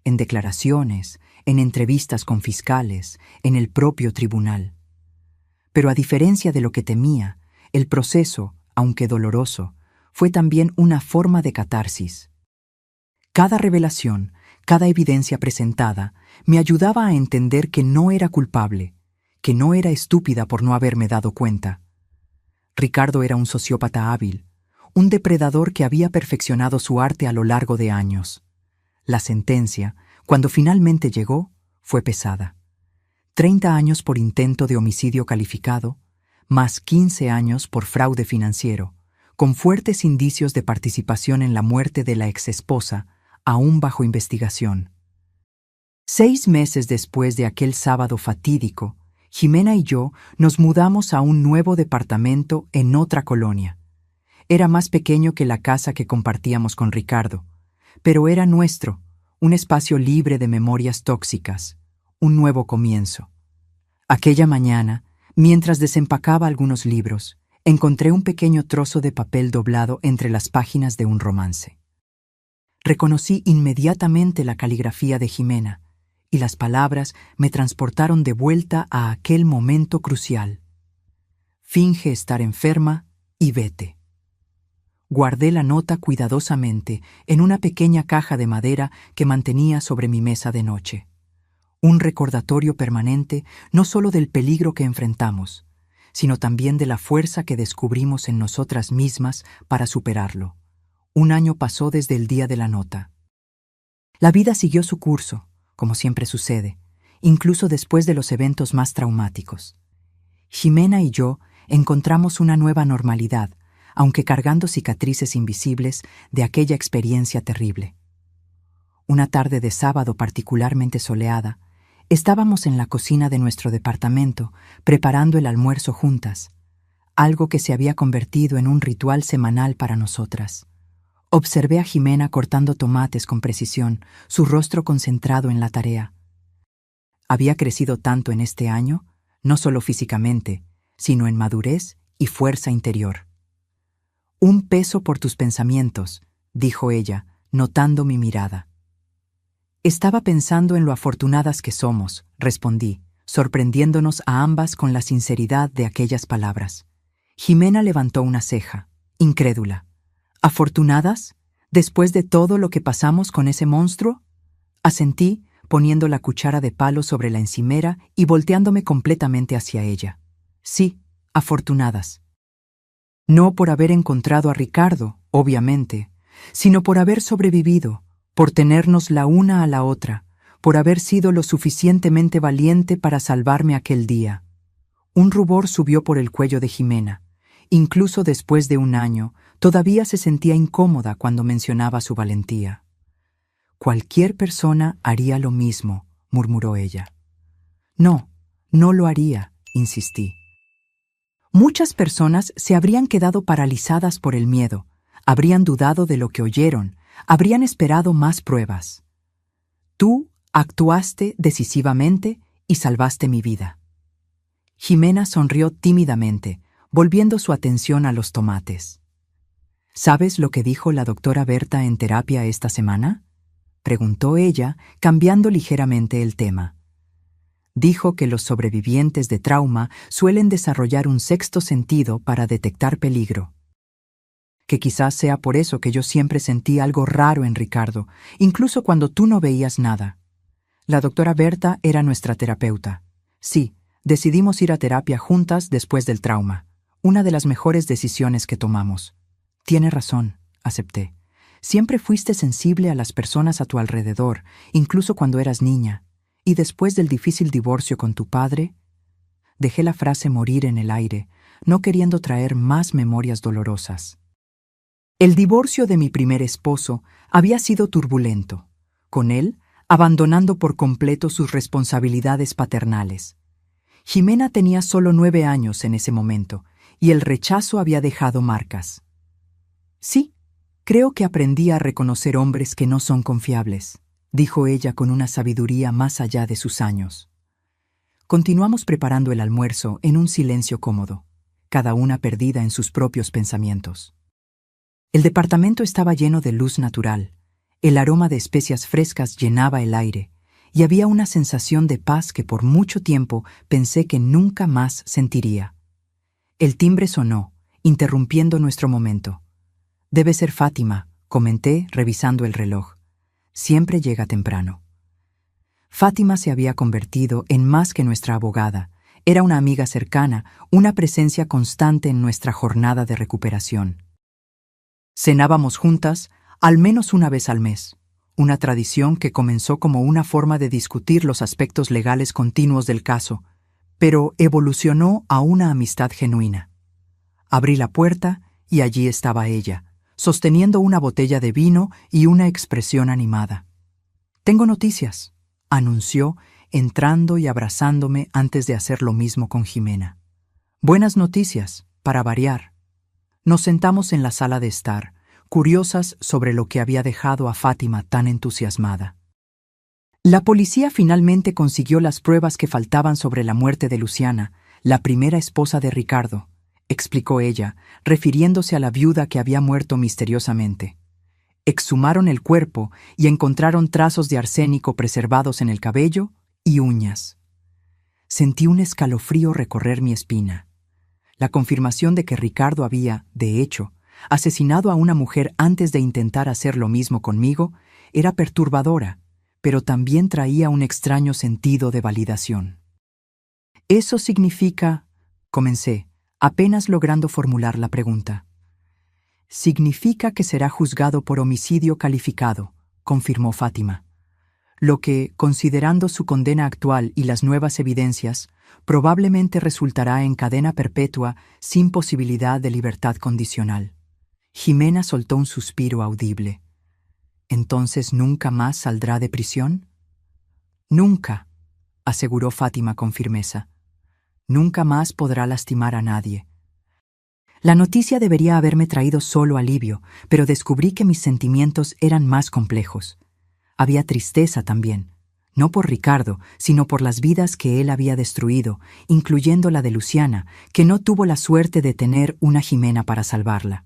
A: en declaraciones, en entrevistas con fiscales, en el propio tribunal. Pero a diferencia de lo que temía, el proceso, aunque doloroso, fue también una forma de catarsis. Cada revelación, cada evidencia presentada, me ayudaba a entender que no era culpable, que no era estúpida por no haberme dado cuenta. Ricardo era un sociópata hábil, un depredador que había perfeccionado su arte a lo largo de años. La sentencia, cuando finalmente llegó, fue pesada. 30 años por intento de homicidio calificado, más 15 años por fraude financiero, con fuertes indicios de participación en la muerte de la exesposa, aún bajo investigación. 6 meses después de aquel sábado fatídico, Jimena y yo nos mudamos a un nuevo departamento en otra colonia. Era más pequeño que la casa que compartíamos con Ricardo, pero era nuestro, un espacio libre de memorias tóxicas, un nuevo comienzo. Aquella mañana, mientras desempacaba algunos libros, encontré un pequeño trozo de papel doblado entre las páginas de un romance. Reconocí inmediatamente la caligrafía de Jimena, y las palabras me transportaron de vuelta a aquel momento crucial. Finge estar enferma y vete. Guardé la nota cuidadosamente en una pequeña caja de madera que mantenía sobre mi mesa de noche. Un recordatorio permanente no solo del peligro que enfrentamos, sino también de la fuerza que descubrimos en nosotras mismas para superarlo. 1 año pasó desde el día de la nota. La vida siguió su curso, como siempre sucede, incluso después de los eventos más traumáticos. Jimena y yo encontramos una nueva normalidad, aunque cargando cicatrices invisibles de aquella experiencia terrible. Una tarde de sábado particularmente soleada, estábamos en la cocina de nuestro departamento preparando el almuerzo juntas, algo que se había convertido en un ritual semanal para nosotras. Observé a Jimena cortando tomates con precisión, su rostro concentrado en la tarea. Había crecido tanto en este año, no solo físicamente, sino en madurez y fuerza interior. «Un peso por tus pensamientos», dijo ella, notando mi mirada. «Estaba pensando en lo afortunadas que somos», respondí, sorprendiéndonos a ambas con la sinceridad de aquellas palabras. Jimena levantó una ceja, incrédula. «¿Afortunadas? ¿Después de todo lo que pasamos con ese monstruo?», asentí, poniendo la cuchara de palo sobre la encimera y volteándome completamente hacia ella. «Sí, afortunadas. No por haber encontrado a Ricardo, obviamente, sino por haber sobrevivido, por tenernos la una a la otra, por haber sido lo suficientemente valiente para salvarme aquel día». Un rubor subió por el cuello de Jimena. Incluso después de 1 año, todavía se sentía incómoda cuando mencionaba su valentía. «Cualquier persona haría lo mismo», murmuró ella. «No, no lo haría», insistí. Muchas personas se habrían quedado paralizadas por el miedo, habrían dudado de lo que oyeron, habrían esperado más pruebas. Tú actuaste decisivamente y salvaste mi vida. Jimena sonrió tímidamente, volviendo su atención a los tomates. ¿Sabes lo que dijo la doctora Berta en terapia esta semana?, preguntó ella, cambiando ligeramente el tema. Dijo que los sobrevivientes de trauma suelen desarrollar un sexto sentido para detectar peligro. Que quizás sea por eso que yo siempre sentí algo raro en Ricardo, incluso cuando tú no veías nada. La doctora Berta era nuestra terapeuta. Sí, decidimos ir a terapia juntas después del trauma. Una de las mejores decisiones que tomamos. Tiene razón, acepté. Siempre fuiste sensible a las personas a tu alrededor, incluso cuando eras niña. Y después del difícil divorcio con tu padre, dejé la frase morir en el aire, no queriendo traer más memorias dolorosas. El divorcio de mi primer esposo había sido turbulento, con él abandonando por completo sus responsabilidades paternales. Jimena tenía solo 9 años en ese momento, y el rechazo había dejado marcas. Sí, creo que aprendí a reconocer hombres que no son confiables, dijo ella con una sabiduría más allá de sus años. Continuamos preparando el almuerzo en un silencio cómodo, cada una perdida en sus propios pensamientos. El departamento estaba lleno de luz natural, el aroma de especias frescas llenaba el aire, y había una sensación de paz que por mucho tiempo pensé que nunca más sentiría. El timbre sonó, interrumpiendo nuestro momento. «Debe ser Fátima», comenté, revisando el reloj. «Siempre llega temprano». Fátima se había convertido en más que nuestra abogada. Era una amiga cercana, una presencia constante en nuestra jornada de recuperación. Cenábamos juntas al menos una vez al mes, una tradición que comenzó como una forma de discutir los aspectos legales continuos del caso, pero evolucionó a una amistad genuina. Abrí la puerta y allí estaba ella, sosteniendo una botella de vino y una expresión animada. «Tengo noticias», anunció, entrando y abrazándome antes de hacer lo mismo con Jimena. «Buenas noticias, para variar». Nos sentamos en la sala de estar, curiosas sobre lo que había dejado a Fátima tan entusiasmada. La policía finalmente consiguió las pruebas que faltaban sobre la muerte de Luciana, la primera esposa de Ricardo, explicó ella, refiriéndose a la viuda que había muerto misteriosamente. Exhumaron el cuerpo y encontraron trazos de arsénico preservados en el cabello y uñas. Sentí un escalofrío recorrer mi espina. La confirmación de que Ricardo había, de hecho, asesinado a una mujer antes de intentar hacer lo mismo conmigo era perturbadora, pero también traía un extraño sentido de validación. «Eso significa», comencé, apenas logrando formular la pregunta. «Significa que será juzgado por homicidio calificado», confirmó Fátima. «Lo que, considerando su condena actual y las nuevas evidencias, probablemente resultará en cadena perpetua sin posibilidad de libertad condicional». Jimena soltó un suspiro audible. «¿Entonces nunca más saldrá de prisión?» «Nunca», aseguró Fátima con firmeza. «Nunca más podrá lastimar a nadie». La noticia debería haberme traído solo alivio, pero descubrí que mis sentimientos eran más complejos. Había tristeza también, no por Ricardo, sino por las vidas que él había destruido, incluyendo la de Luciana, que no tuvo la suerte de tener una Jimena para salvarla.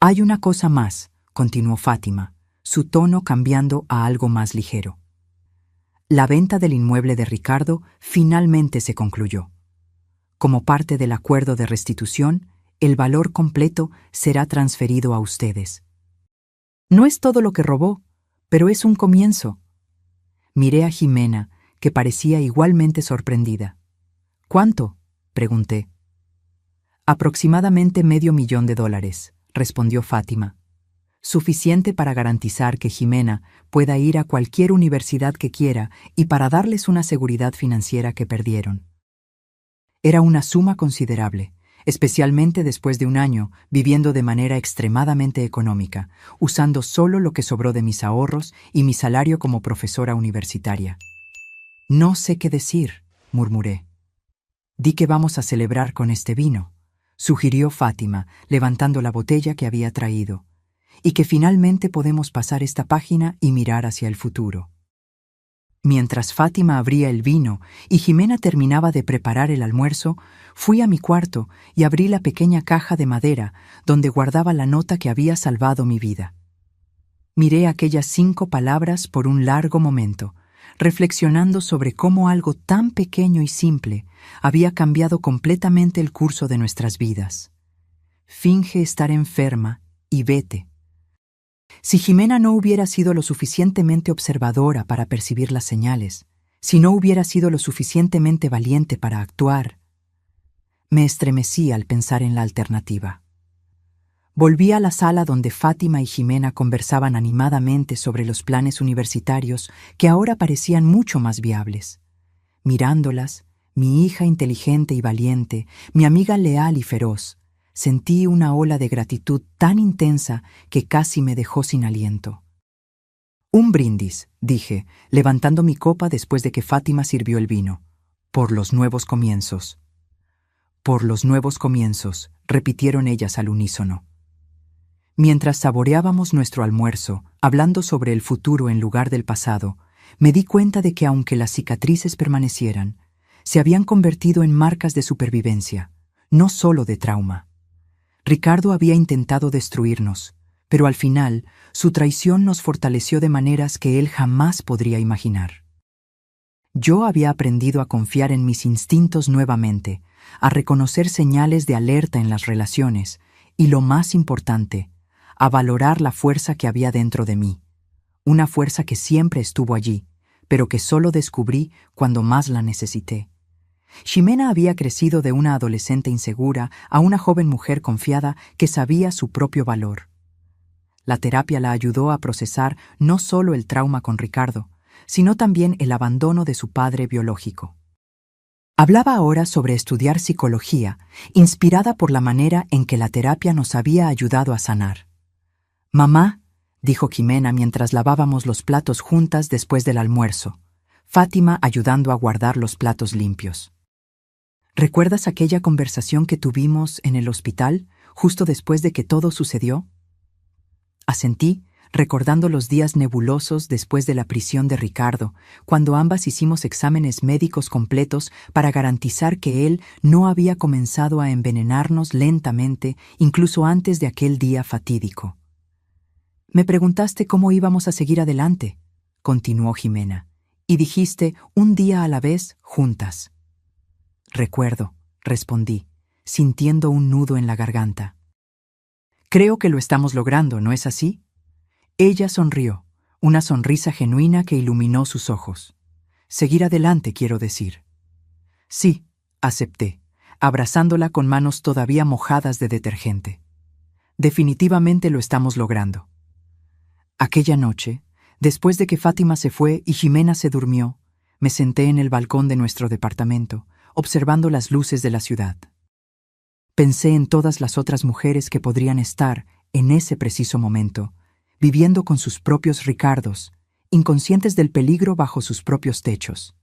A: «Hay una cosa más», continuó Fátima, su tono cambiando a algo más ligero. «La venta del inmueble de Ricardo finalmente se concluyó. Como parte del acuerdo de restitución, el valor completo será transferido a ustedes. No es todo lo que robó, pero es un comienzo». Miré a Jimena, que parecía igualmente sorprendida. «¿Cuánto?», pregunté. «Aproximadamente $500,000», respondió Fátima. «Suficiente para garantizar que Jimena pueda ir a cualquier universidad que quiera y para darles una seguridad financiera que perdieron». Era una suma considerable, especialmente después de un año viviendo de manera extremadamente económica, usando solo lo que sobró de mis ahorros y mi salario como profesora universitaria. «No sé qué decir», murmuré. «Di que vamos a celebrar con este vino», sugirió Fátima, levantando la botella que había traído, «y que finalmente podemos pasar esta página y mirar hacia el futuro». Mientras Fátima abría el vino y Jimena terminaba de preparar el almuerzo, fui a mi cuarto y abrí la pequeña caja de madera donde guardaba la nota que había salvado mi vida. Miré aquellas 5 palabras por un largo momento, reflexionando sobre cómo algo tan pequeño y simple había cambiado completamente el curso de nuestras vidas. «Finge estar enferma y vete». Si Jimena no hubiera sido lo suficientemente observadora para percibir las señales, si no hubiera sido lo suficientemente valiente para actuar, me estremecí al pensar en la alternativa. Volví a la sala donde Fátima y Jimena conversaban animadamente sobre los planes universitarios que ahora parecían mucho más viables. Mirándolas, mi hija inteligente y valiente, mi amiga leal y feroz, sentí una ola de gratitud tan intensa que casi me dejó sin aliento. «Un brindis», dije, levantando mi copa después de que Fátima sirvió el vino. «Por los nuevos comienzos». «Por los nuevos comienzos», repitieron ellas al unísono. Mientras saboreábamos nuestro almuerzo, hablando sobre el futuro en lugar del pasado, me di cuenta de que aunque las cicatrices permanecieran, se habían convertido en marcas de supervivencia, no solo de trauma. Ricardo había intentado destruirnos, pero al final su traición nos fortaleció de maneras que él jamás podría imaginar. Yo había aprendido a confiar en mis instintos nuevamente, a reconocer señales de alerta en las relaciones y, lo más importante, a valorar la fuerza que había dentro de mí. Una fuerza que siempre estuvo allí, pero que solo descubrí cuando más la necesité. Ximena había crecido de una adolescente insegura a una joven mujer confiada que sabía su propio valor. La terapia la ayudó a procesar no solo el trauma con Ricardo, sino también el abandono de su padre biológico. Hablaba ahora sobre estudiar psicología, inspirada por la manera en que la terapia nos había ayudado a sanar. «Mamá», dijo Ximena mientras lavábamos los platos juntas después del almuerzo, Fátima ayudando a guardar los platos limpios. «¿Recuerdas aquella conversación que tuvimos en el hospital, justo después de que todo sucedió?» Asentí, recordando los días nebulosos después de la prisión de Ricardo, cuando ambas hicimos exámenes médicos completos para garantizar que él no había comenzado a envenenarnos lentamente, incluso antes de aquel día fatídico. «Me preguntaste cómo íbamos a seguir adelante», continuó Ximena, «y dijiste un día a la vez, juntas». «Recuerdo», respondí, sintiendo un nudo en la garganta. «Creo que lo estamos logrando, ¿no es así?» Ella sonrió, una sonrisa genuina que iluminó sus ojos. «Seguir adelante, quiero decir». «Sí», acepté, abrazándola con manos todavía mojadas de detergente. «Definitivamente lo estamos logrando». Aquella noche, después de que Fátima se fue y Ximena se durmió, me senté en el balcón de nuestro departamento, observando las luces de la ciudad. Pensé en todas las otras mujeres que podrían estar, en ese preciso momento, viviendo con sus propios Ricardos, inconscientes del peligro bajo sus propios techos.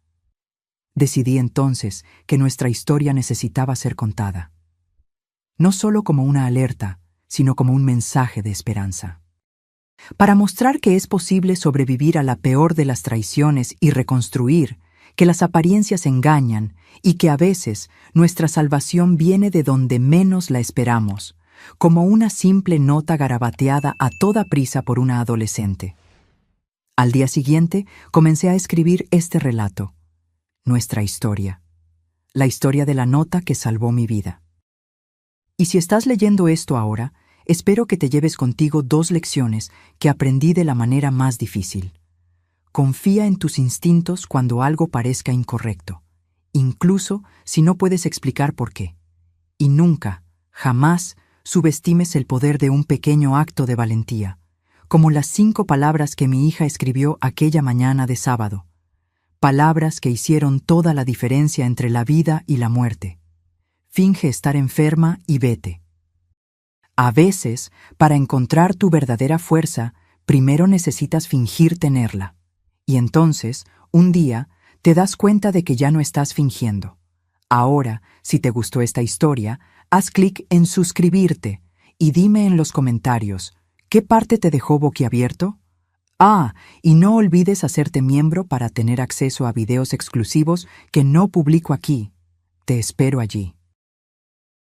A: Decidí entonces que nuestra historia necesitaba ser contada. No solo como una alerta, sino como un mensaje de esperanza. Para mostrar que es posible sobrevivir a la peor de las traiciones y reconstruir, que las apariencias engañan y que a veces nuestra salvación viene de donde menos la esperamos, como una simple nota garabateada a toda prisa por una adolescente. Al día siguiente comencé a escribir este relato, nuestra historia, la historia de la nota que salvó mi vida. Y si estás leyendo esto ahora, espero que te lleves contigo 2 lecciones que aprendí de la manera más difícil. Confía en tus instintos cuando algo parezca incorrecto, incluso si no puedes explicar por qué. Y nunca, jamás, subestimes el poder de un pequeño acto de valentía, como las 5 palabras que mi hija escribió aquella mañana de sábado. Palabras que hicieron toda la diferencia entre la vida y la muerte. Finge estar enferma y vete. A veces, para encontrar tu verdadera fuerza, primero necesitas fingir tenerla. Y entonces, un día, te das cuenta de que ya no estás fingiendo. Ahora, si te gustó esta historia, haz clic en suscribirte y dime en los comentarios, ¿qué parte te dejó boquiabierto? Y no olvides hacerte miembro para tener acceso a videos exclusivos que no publico aquí. Te espero allí.